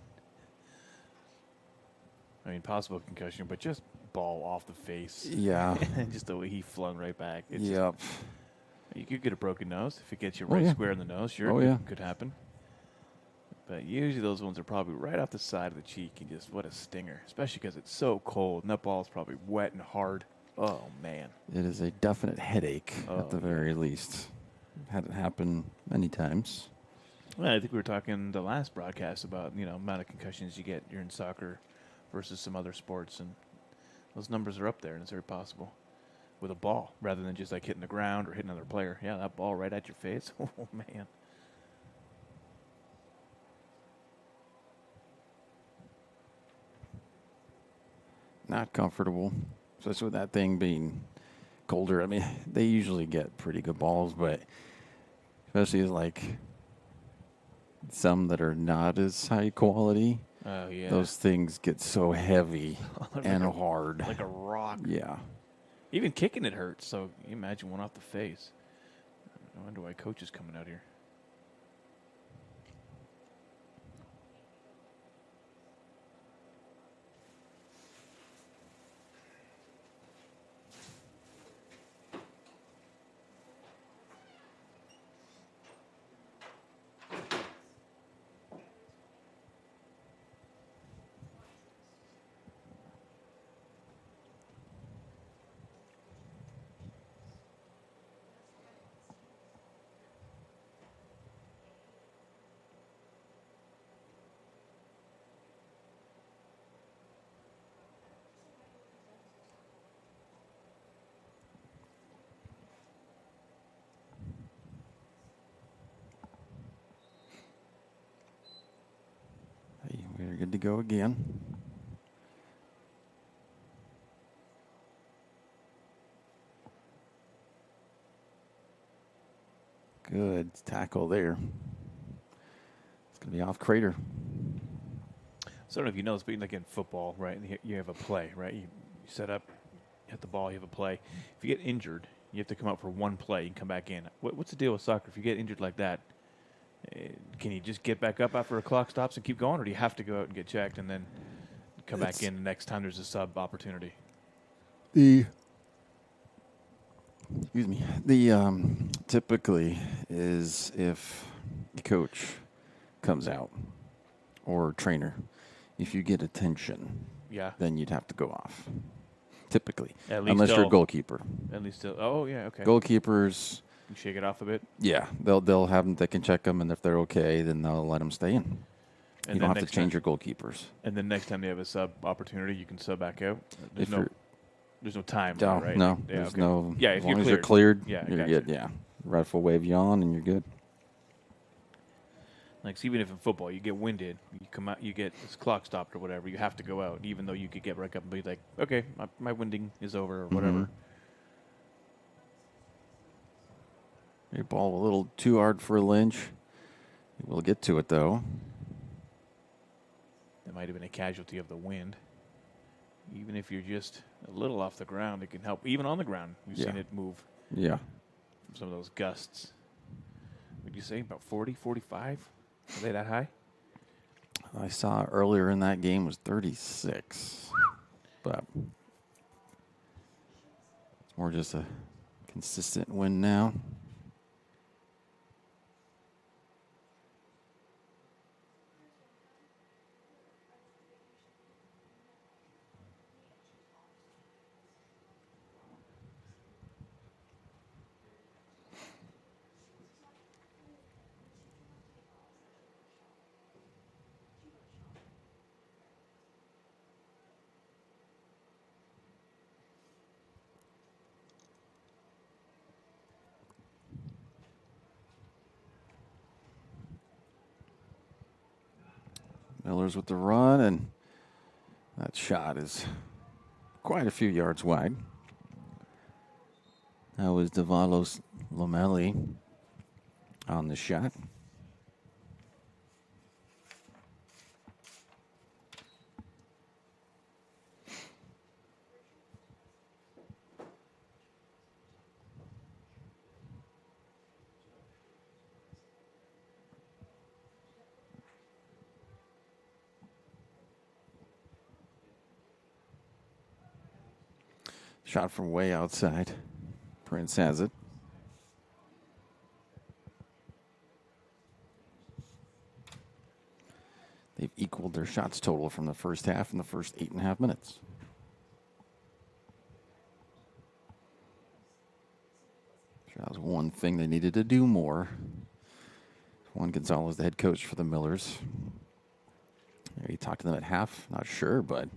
I mean, possible concussion, but just ball off the face. Yeah. And just the way he flung right back. It's Yep. just, you could get a broken nose if it gets you Oh, right yeah. square in the nose. Sure, Oh, it yeah. could happen. But usually those ones are probably right off the side of the cheek, and just what a stinger, especially because it's so cold, and that ball is probably wet and hard. Oh, man. It is a definite headache Oh, at the very least. Had it happen many times. Well, I think we were talking the last broadcast about, amount of concussions you get during soccer versus some other sports, and those numbers are up there, and it's very possible with a ball rather than just like hitting the ground or hitting another player. Yeah, that ball right at your face. Oh, man. Not comfortable, especially with that thing being colder. I mean, they usually get pretty good balls, but especially like some that are not as high quality. Oh, yeah. Those things get so heavy and Like a- hard. Like a rock. Yeah. Even kicking it hurts, so you imagine one off the face. I wonder why coach is coming out here. Hey, we're good to go again. Good tackle there. It's going to be off Crater. So I don't know if you know this, but like in football, right, you have a play, right? You set up, you hit the ball, you have a play. If you get injured, you have to come out for one play and come back in. What's the deal with soccer? If you get injured like that, can you just get back up after a clock stops and keep going, or do you have to go out and get checked and then come back in the next time there's a sub opportunity? Excuse me. The typically is if the coach comes out or trainer, if you get attention, then you'd have to go off. Typically, unless you're a goalkeeper. At least, oh yeah, okay. Goalkeepers, you shake it off a bit. Yeah, they'll have them. They can check them, and if they're okay, then they'll let them stay in. And you don't have to change your goalkeepers. And then next time they have a sub opportunity, you can sub back out. There's no time, no, right? No, Yeah, there's okay. no. Yeah, as if long you're as you're cleared. cleared, Yeah, you're good. Yeah, ref will wave you on, and you're good. Like, so even if in football you get winded, you come out, you get this clock stopped or whatever, you have to go out, even though you could get back up and be like, okay, my winding is over or whatever. Your ball a little too hard for Lynch. We'll get to it though. That might have been a casualty of the wind. Even if you're just a little off the ground, it can help. Even on the ground, we've seen it move. Yeah. From some of those gusts. Would you say about 40, 45? Are they that high? I saw earlier in that game was 36. But it's more just a consistent win now. Miller's with the run, and that shot is quite a few yards wide. That was Davalos Lomeli on the shot. Shot from way outside. Prince has it. They've equaled their shots total from the first half in the first 8.5 minutes. That was one thing they needed to do more. Juan Gonzalez, the head coach for the Millers. He talked to them at half. Not sure, but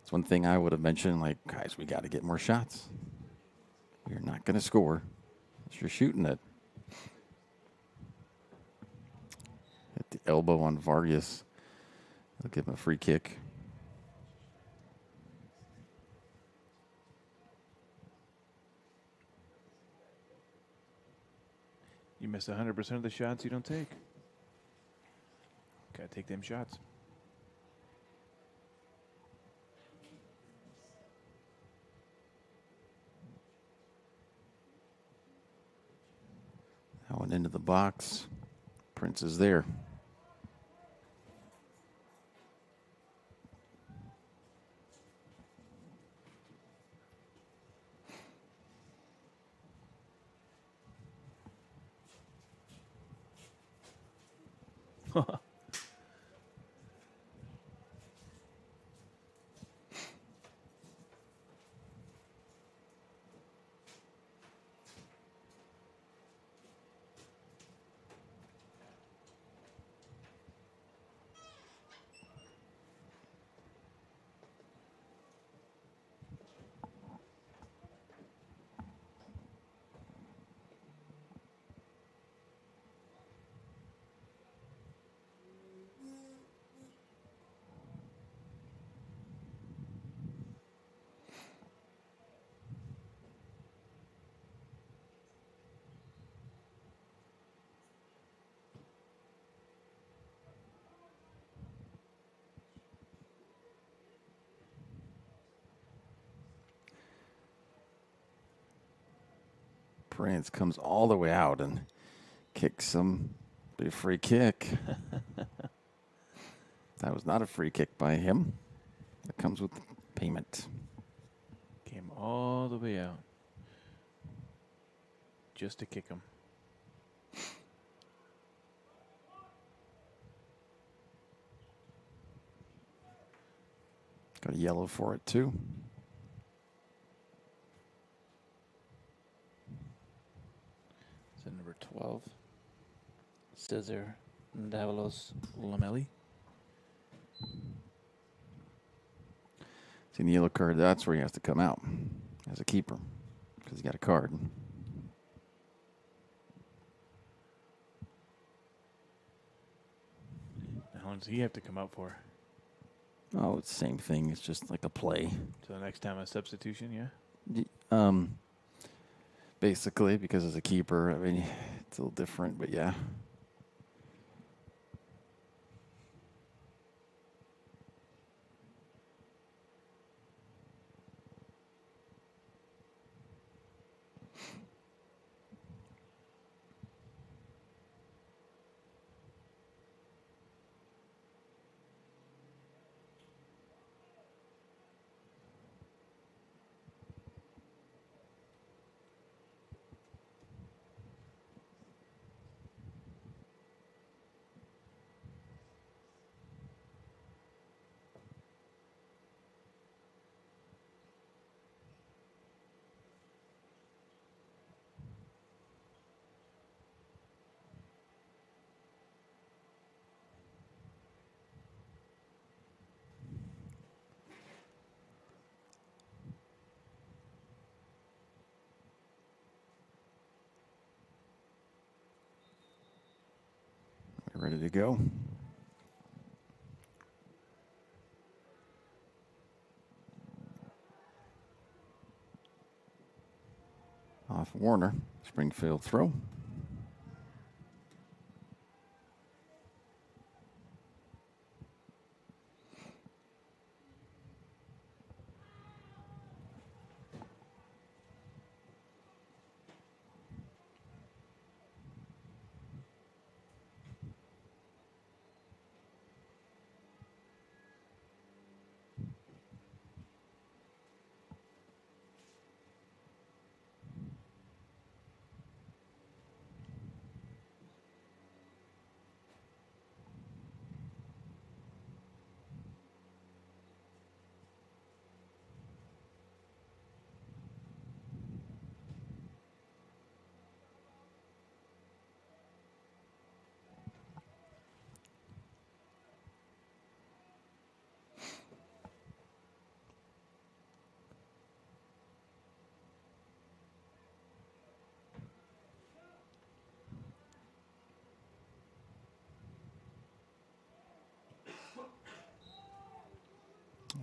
it's one thing I would have mentioned, like, guys, we got to get more shots. You're not going to score unless you're shooting it. At the elbow on Vargas. They'll give him a free kick. You miss 100% of the shots you don't take. Got to take them shots. That one into the box. Prince is there. Prince comes all the way out and kicks him. Be a free kick. That was not a free kick by him. That comes with payment. Came all the way out just to kick him. Got a yellow for it, too. So number 12, Cesar Davalos Lamelli. See the yellow card, that's where he has to come out as a keeper because he got a card. How long does he have to come out for? Oh, it's the same thing. It's just like a play. So the next time a substitution, yeah? Basically, because as a keeper, I mean, it's a little different, but yeah. Ready to go. Off Warner, Springfield throw.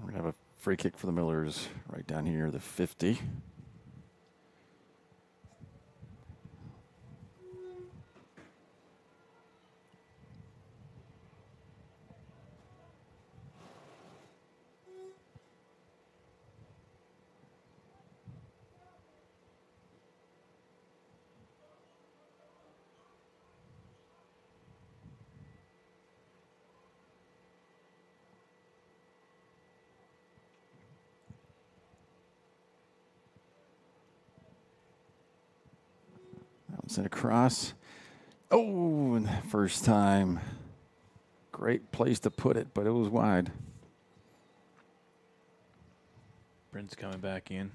We have a free kick for the Millers right down here, the 50. Sent across. Oh, and first time. Great place to put it, but it was wide. Brent's coming back in.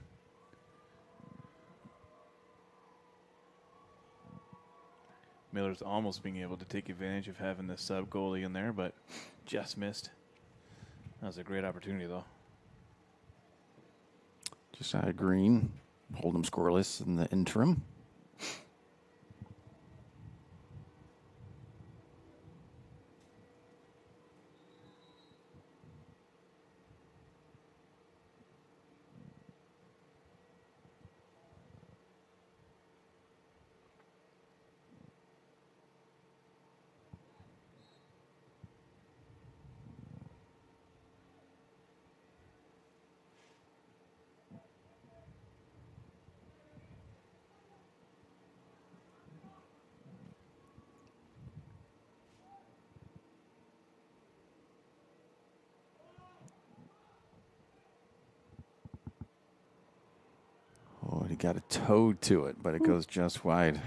Miller's almost being able to take advantage of having the sub goalie in there, but just missed. That was a great opportunity, though. Josiah Green, hold them scoreless in the interim. It got a toe to it, but it goes just wide.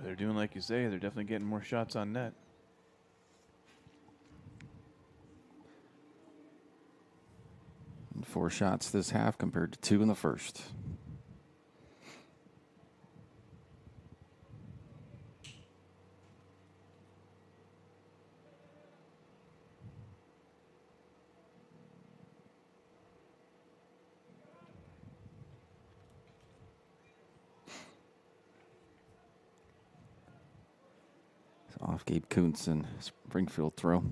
They're doing like you say. They're definitely getting more shots on net. And 4 shots this half compared to 2 in the first. Off Gabe Kuntz and Springfield throw.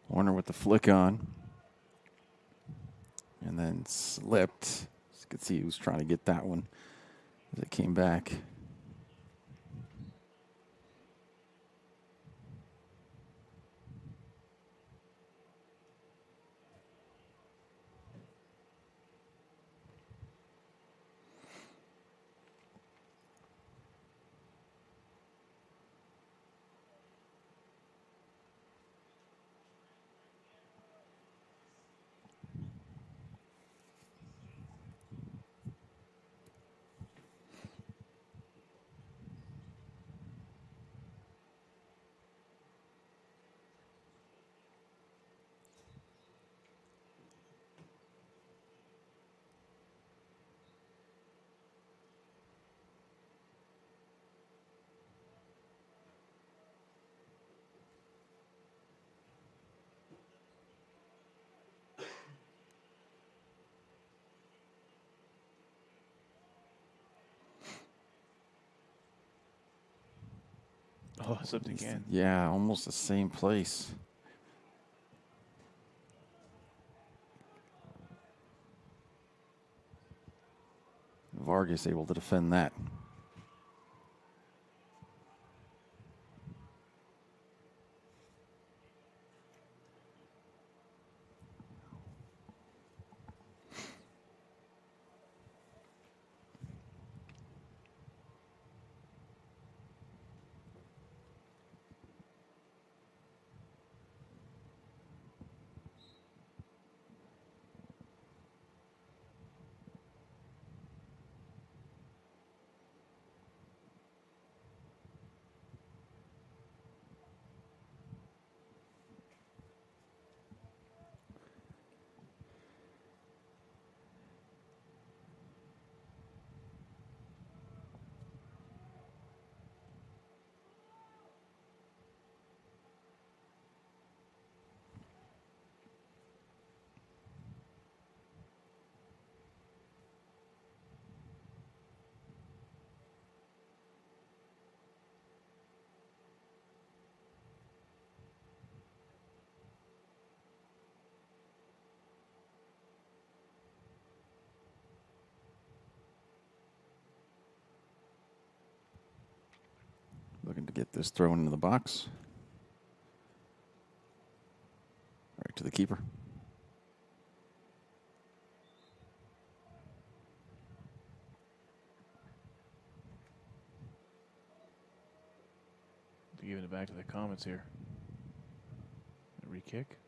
Warner with the flick on. And then slipped. You could see he was trying to get that one as it came back. Oh, slipped again. Yeah, almost the same place. Vargas able to defend that. Looking to get this thrown into the box. Right to the keeper. Giving it back to the Comets here. A re-kick.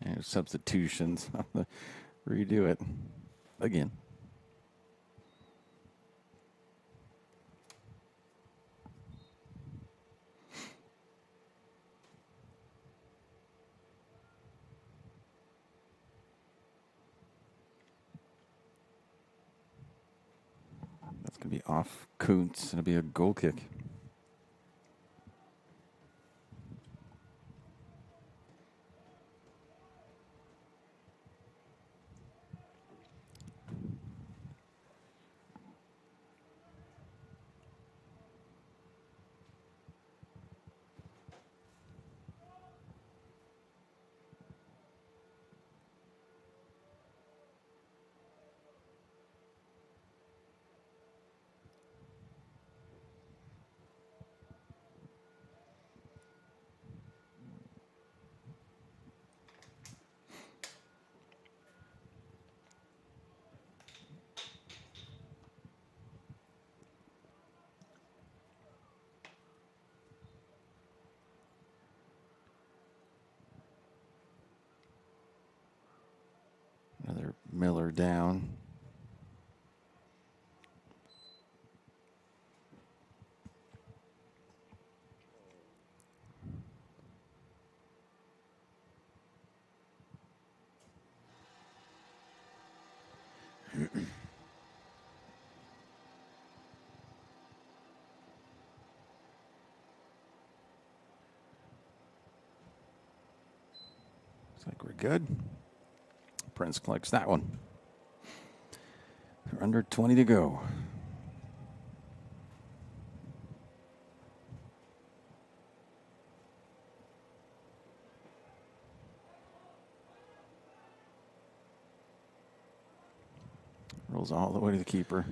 And substitutions. Redo it again. That's going to be off Kuntz. It'll be a goal kick. Third down. Looks like we're good. Prince collects that one. We're under 20 to go. Rolls all the way to the keeper.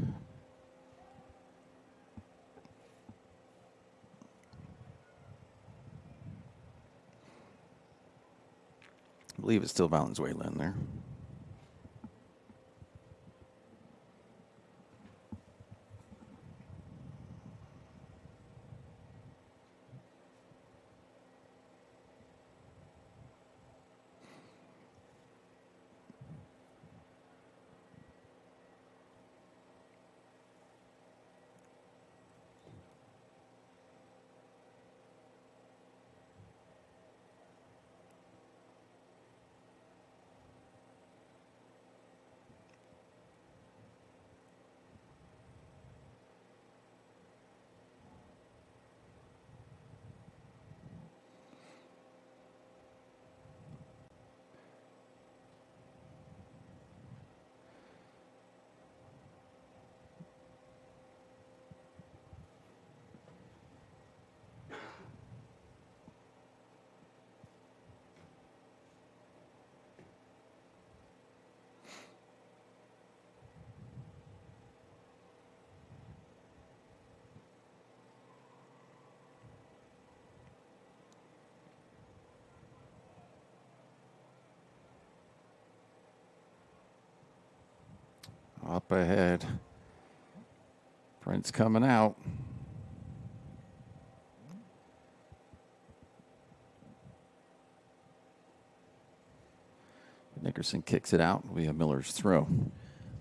I believe it's still Valenzuela in there. Up ahead. Prince coming out. Nickerson kicks it out. We have Miller's throw.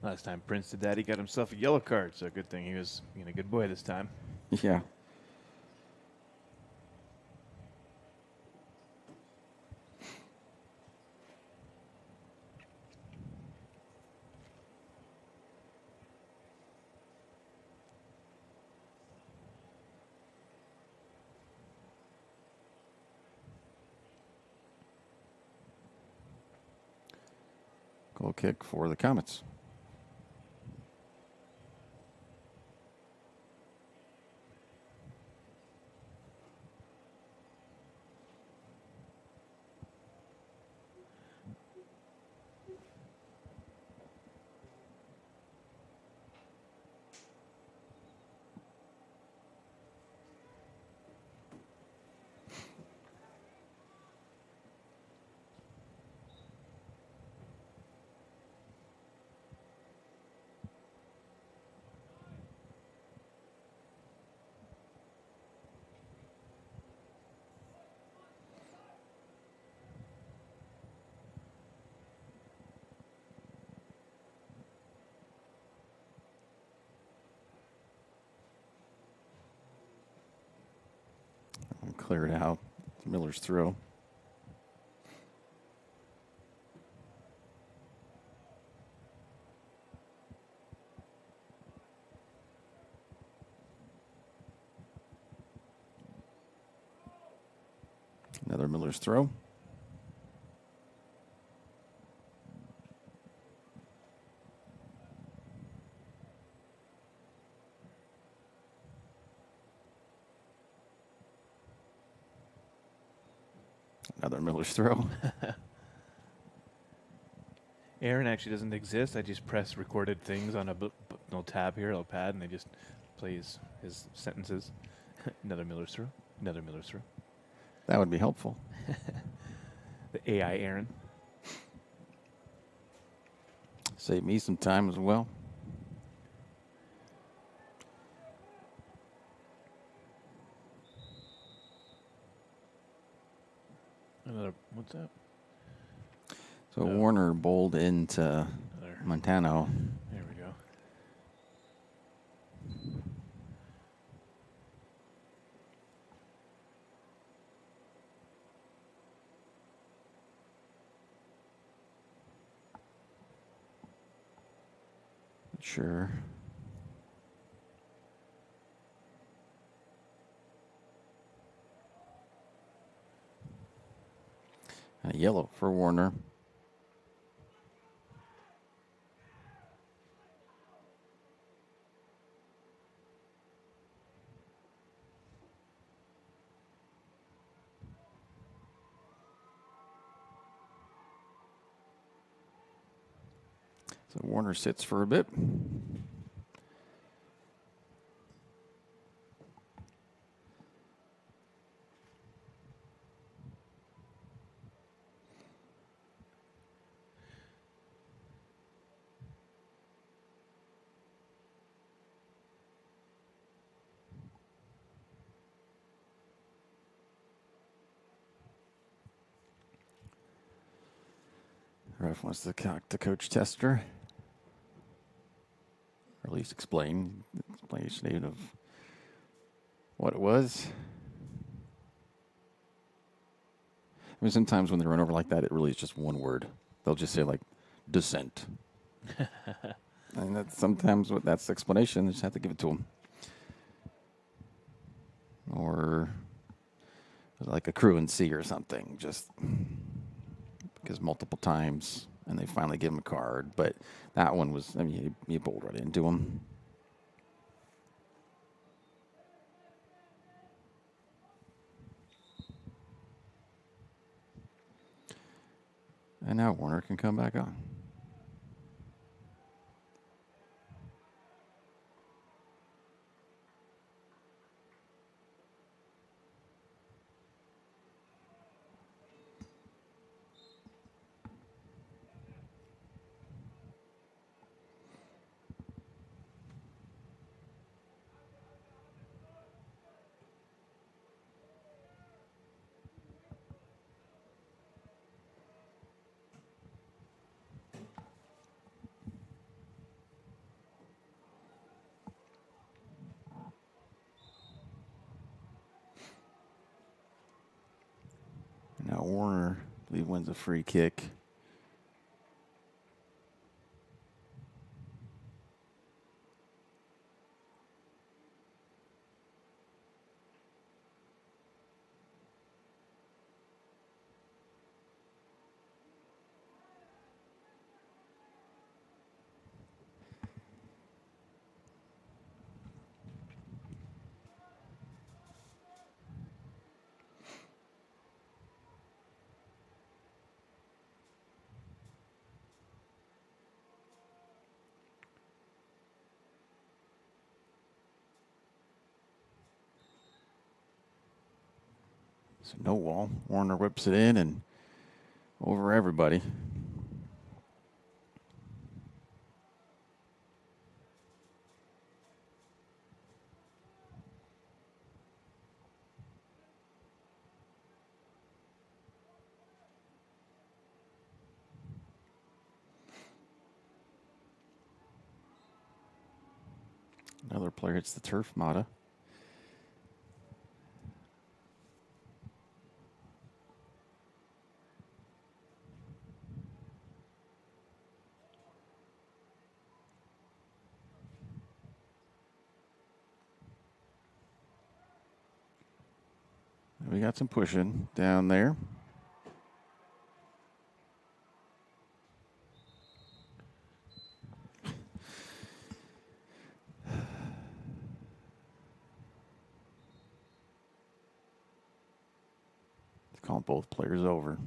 Last time Prince did that, he got himself a yellow card, so good thing he was being a good boy this time. Yeah. Goal kick for the Comets. Cleared out. Miller's throw. Another Miller's throw. Another Miller's throw. Aaron actually doesn't exist. I just press recorded things on a little tab here, a little pad, and they just play his sentences. Another Miller's throw. Another Miller's throw. That would be helpful. The AI Aaron. Save me some time as well. Another, what's that? So Warner bowled into Montano. There we go. Sure. Yellow for Warner. So Warner sits for a bit. Ref wants to coach Tester. Or at least explanation of what it was. I mean, sometimes when they run over like that, it really is just one word. They'll just say, like, descent. And that's sometimes that's the explanation. They just have to give it to them. Or like a crew in C or something, just because multiple times, and they finally give him a card. But that one was, I mean, he bowled right into him. And now Warner can come back on. Now Warner, I believe, wins a free kick. So no wall. Warner whips it in and over everybody. Another player hits the turf, Mata. We got some pushing down there. Call both players over.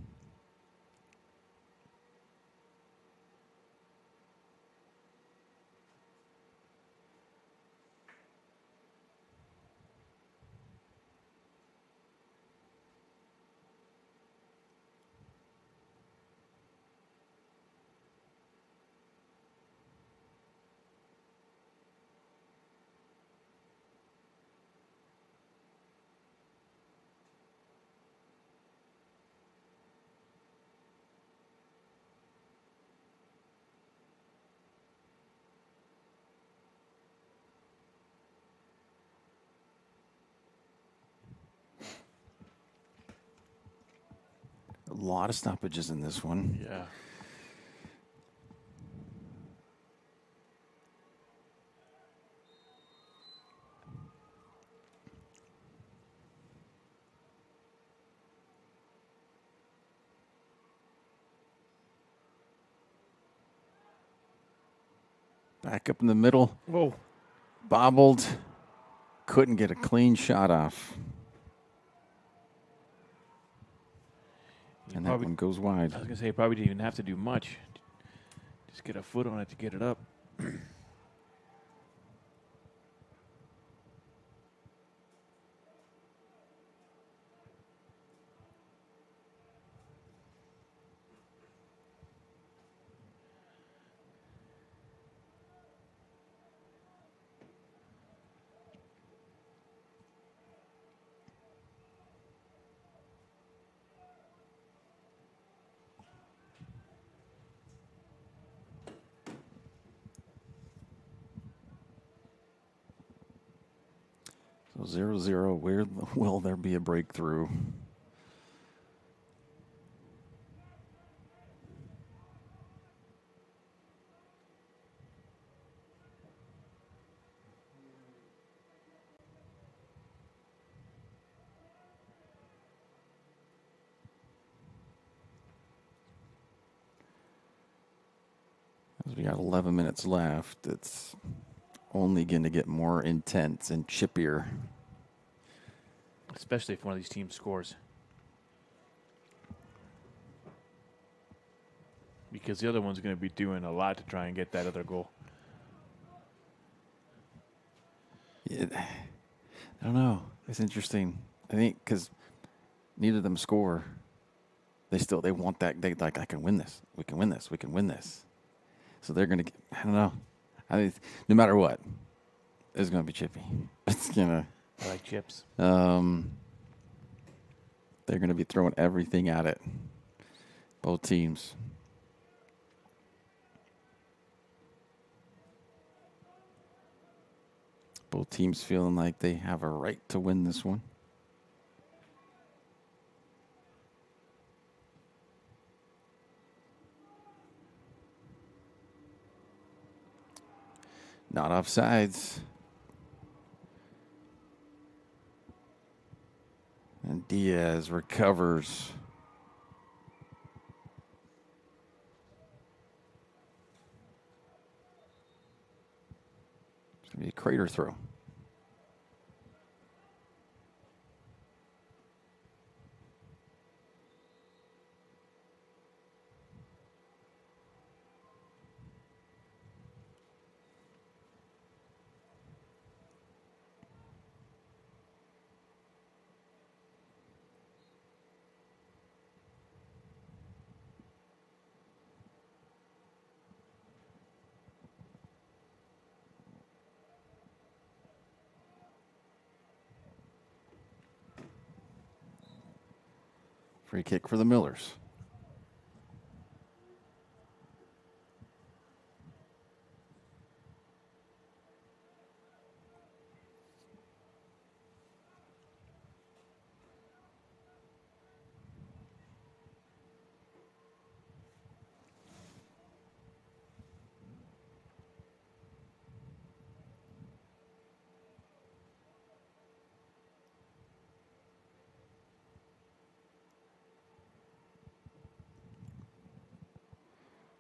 A lot of stoppages in this one. Yeah. Back up in the middle. Whoa. Bobbled. Couldn't get a clean shot off. And that one goes wide. I was going to say, probably didn't even have to do much. Just get a foot on it to get it up. So 0-0. Where will there be a breakthrough? As we got 11 minutes left, it's only going to get more intense and chippier. Especially if one of these teams scores. Because the other one's going to be doing a lot to try and get that other goal. I don't know. It's interesting. I think because neither of them score, they want that. They like, I can win this. We can win this. We can win this. So they're going to. I don't know. I mean, no matter what, it's going to be chippy. It's gonna. I like chips. They're going to be throwing everything at it. Both teams. Both teams feeling like they have a right to win this one. Not offsides. And Diaz recovers. It's going to be a Crater throw. Free kick for the Millers.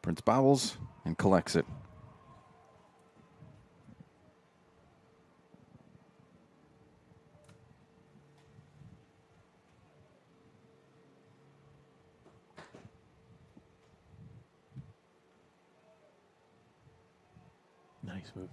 Prince bobbles and collects it. Nice move.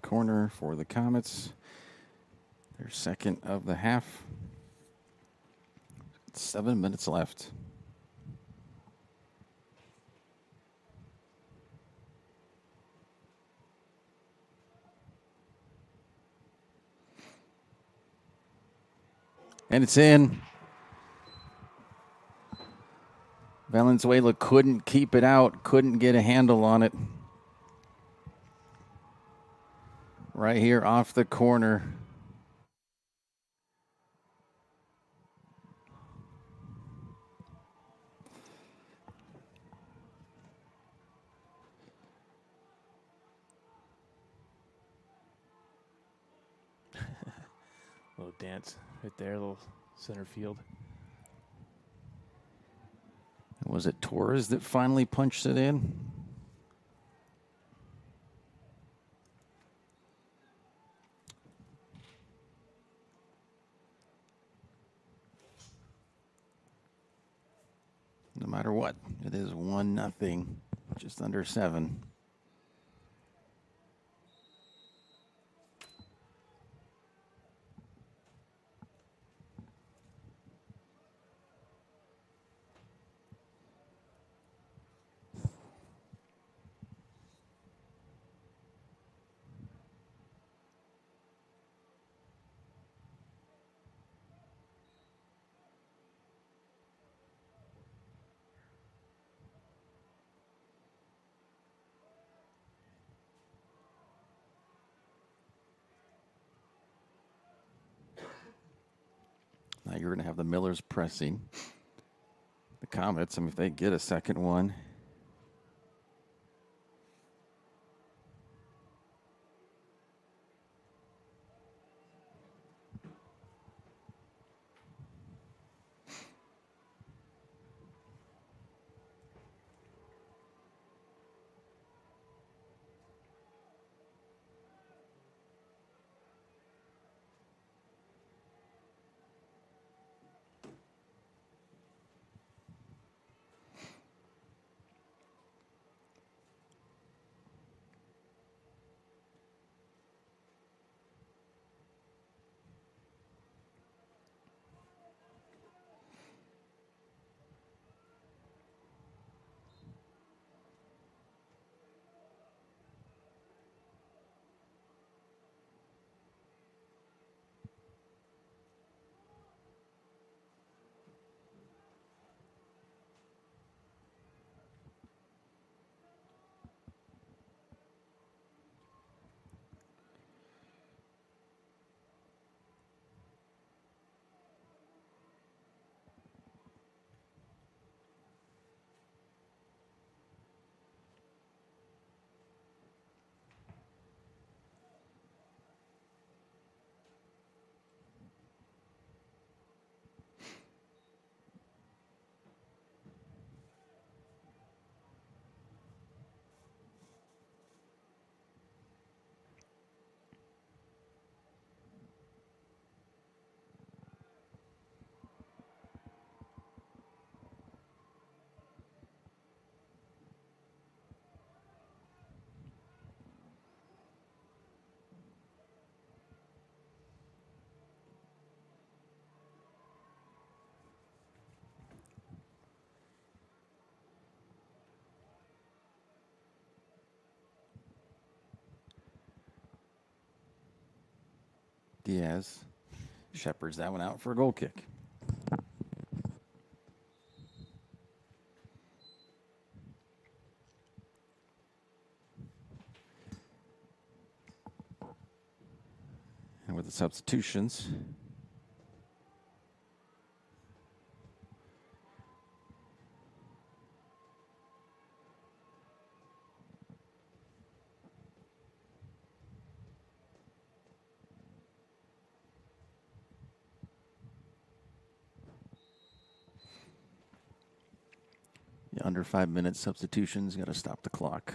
corner for the Comets. Their second of the half. 7 minutes left. And it's in. Valenzuela couldn't keep it out, couldn't get a handle on it. Right here off the corner. Little dance right there, little center field. Was it Torres that finally punched it in? No matter what, it is 1-0, just under 7. Now you're going to have the Millers pressing. The Comets, I mean, if they get a second one. Diaz shepherds that one out for a goal kick. And with the substitutions, under 5 minutes substitutions, got to stop the clock.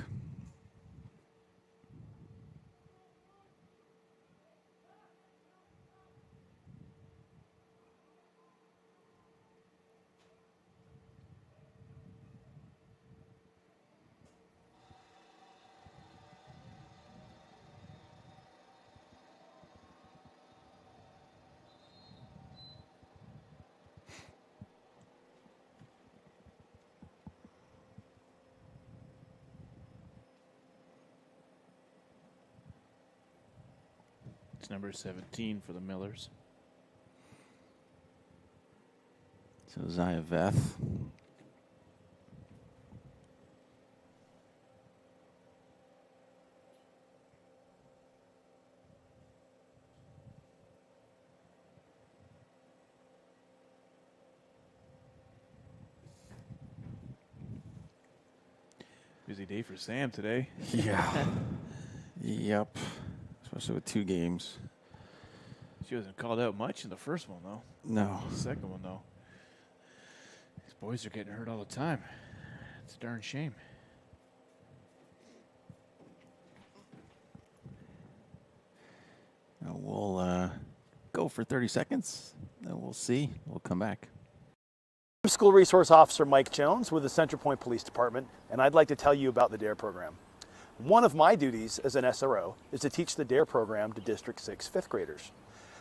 number 17 for the Millers. So Zaya Veth. Busy day for Sam today. Yeah. Yep. Especially with 2 games. She wasn't called out much in the first one, though. No. The second one, though. These boys are getting hurt all the time. It's a darn shame. Now we'll go for 30 seconds, then we'll see. We'll come back. I'm School Resource Officer Mike Jones with the Central Point Police Department, and I'd like to tell you about the DARE program. One of my duties as an SRO is to teach the DARE program to District 6 fifth graders.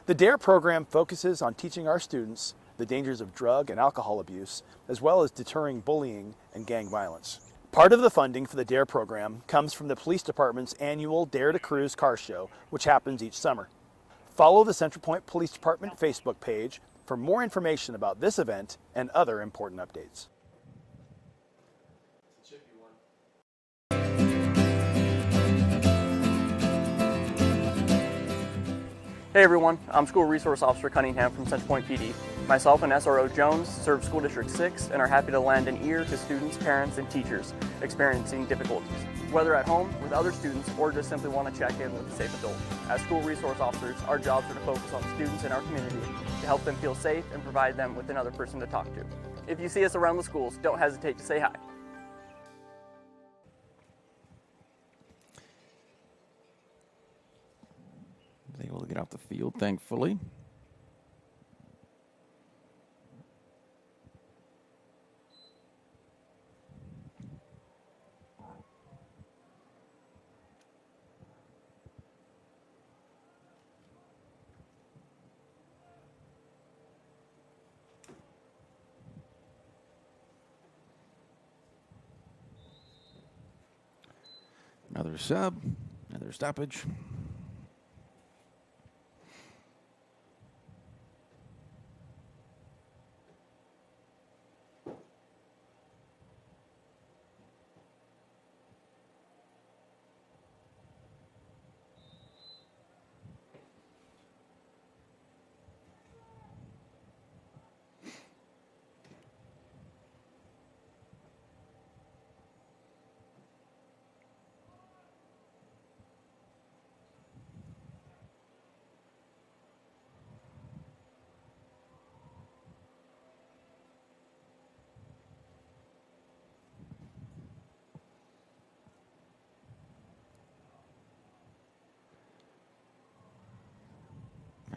The DARE program focuses on teaching our students the dangers of drug and alcohol abuse, as well as deterring bullying and gang violence. Part of the funding for the DARE program comes from the Police Department's annual Dare to Cruise car show, which happens each summer. Follow the Central Point Police Department Facebook page for more information about this event and other important updates. Hey everyone, I'm School Resource Officer Cunningham from Central Point PD. Myself and SRO Jones serve School District 6 and are happy to lend an ear to students, parents, and teachers experiencing difficulties, whether at home, with other students, or just simply want to check in with a safe adult. As School Resource Officers, our jobs are to focus on students in our community to help them feel safe and provide them with another person to talk to. If you see us around the schools, don't hesitate to say hi. Able to get off the field, thankfully. Another sub, another stoppage.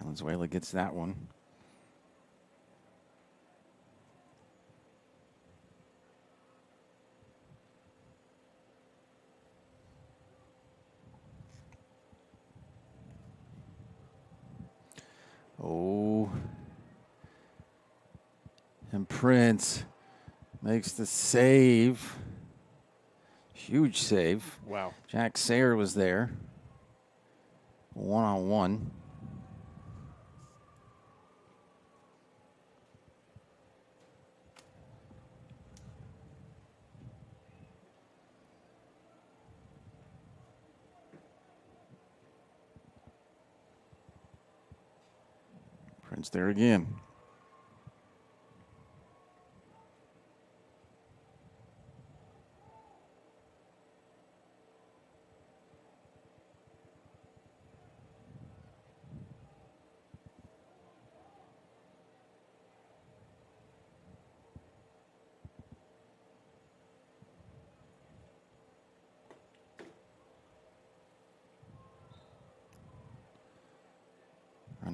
Valenzuela gets that one. Oh. And Prince makes the save. Huge save. Wow. Jack Sayer was there. One-on-one. Prince there again.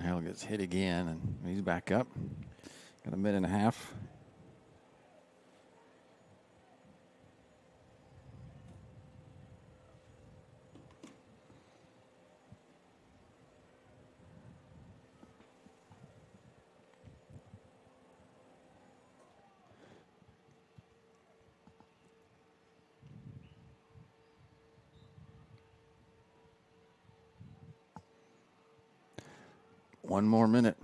Hell gets hit again, and he's back up. Got a minute and a half. One more minute.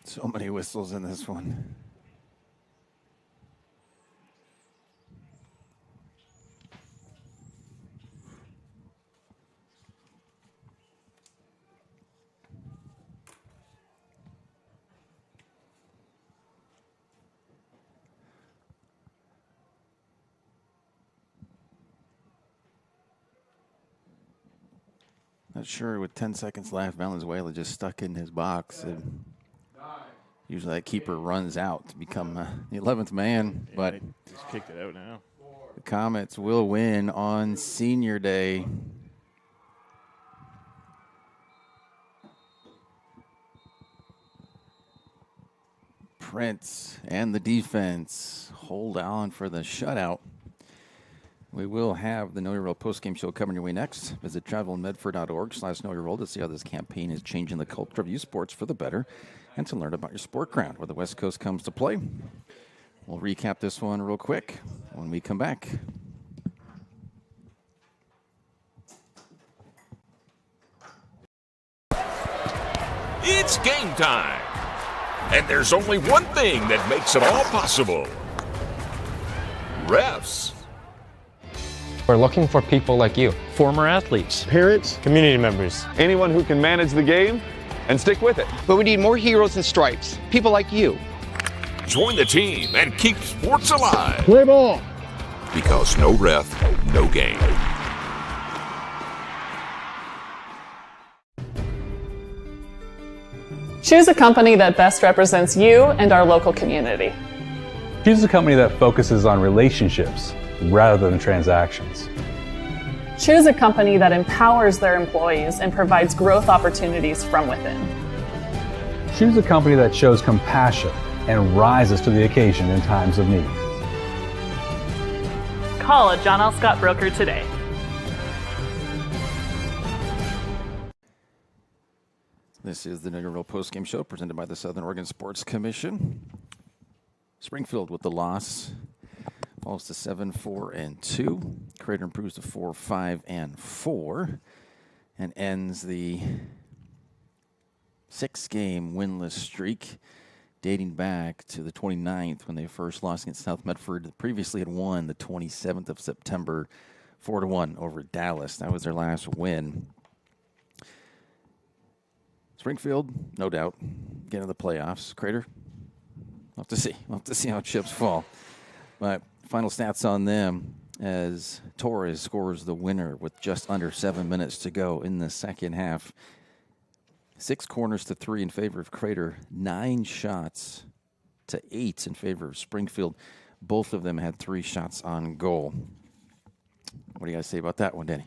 So many whistles in this one. Not sure with 10 seconds left, Valenzuela just stuck in his box. And usually that keeper runs out to become the 11th man, but he just kicked it out now. The Comets will win on Senior Day. Prince and the defense hold on for the shutout. We will have the Know Your Role postgame show coming your way next. Visit travelmedford.org/knowyourrole to see how this campaign is changing the culture of youth sports for the better and to learn about your sport ground where the West Coast comes to play. We'll recap this one real quick when we come back. It's game time. And there's only one thing that makes it all possible. Refs. We're looking for people like you. Former athletes, parents, community members. Anyone who can manage the game and stick with it. But we need more heroes and stripes, people like you. Join the team and keep sports alive. Play ball. Because no ref, no game. Choose a company that best represents you and our local community. Choose a company that focuses on relationships rather than transactions. Choose a company that empowers their employees and provides growth opportunities from within. Choose a company that shows compassion and rises to the occasion in times of need. Call a John L. Scott broker today. This is the Know Your Role postgame show presented by the Southern Oregon Sports Commission. Springfield with the loss falls to 7-4-2. Crater improves to 4-5-4 and ends the 6-game winless streak dating back to the 29th when they first lost against South Medford. Previously had won the 27th of September 4-1 over Dallas. That was their last win. Springfield, no doubt, get into the playoffs. Crater, we'll have to see. We'll have to see how chips fall. But final stats on them as Torres scores the winner with just under 7 minutes to go in the second half. 6 corners to 3 in favor of Crater. 9 shots to 8 in favor of Springfield. Both of them had 3 shots on goal. What do you guys say about that one, Danny?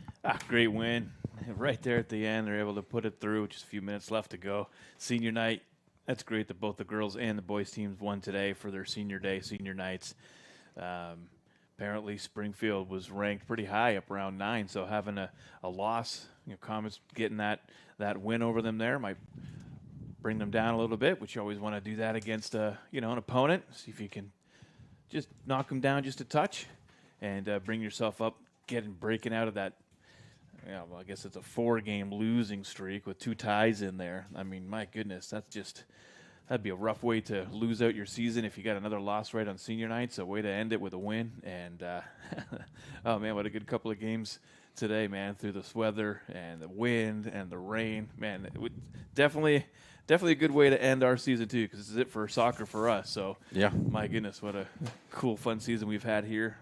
Great win. Right there at the end, they're able to put it through. Just a few minutes left to go. Senior night, that's great that both the girls and the boys teams won today for their senior day, senior nights. Apparently, Springfield was ranked pretty high, up around 9. So having a loss, Comets getting that win over them there might bring them down a little bit, which you always want to do that against an opponent. See if you can just knock them down just a touch and bring yourself up, breaking out of that. Yeah, well, I guess it's a 4-game losing streak with 2 ties in there. I mean, my goodness, that'd be a rough way to lose out your season if you got another loss right on senior night. So way to end it with a win. And, oh, man, what a good couple of games today, man, through this weather and the wind and the rain. Man, it would definitely a good way to end our season, too, because this is it for soccer for us. So, yeah, my goodness, what a cool, fun season we've had here.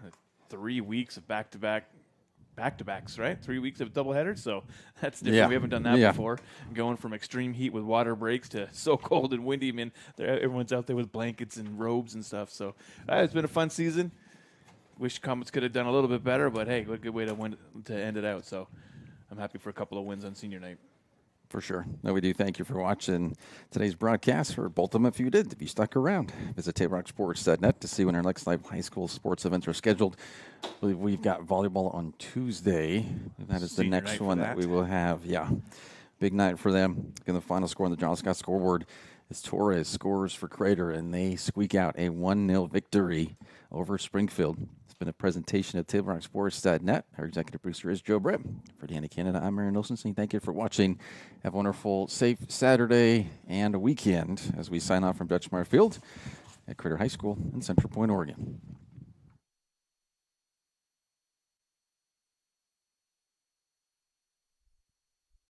3 weeks of back-to-backs, right? 3 weeks of doubleheaders, so that's different. Yeah. We haven't done that before. Going from extreme heat with water breaks to so cold and windy. I mean, everyone's out there with blankets and robes and stuff. So it's been a fun season. Wish Comets could have done a little bit better, but hey, what a good way to end it out. So I'm happy for a couple of wins on senior night. For sure. No, we do thank you for watching today's broadcast, or both of them if you did. If you stuck around, visit TableRockSports.net to see when our next live high school sports events are scheduled. We've got volleyball on Tuesday. That is the Senior next night for one that we will have. Yeah, big night for them. Again, the final score on the John Scott scoreboard is Torres scores for Crater, and they squeak out a 1-0 victory over Springfield. It's been a presentation of TableRockSports.net. Our executive producer is Joe Brett. For Danny Canada, I'm Aaron Olson saying thank you for watching. Have a wonderful, safe Saturday and a weekend as we sign off from Dutchmar Field at Crater High School in Central Point, Oregon.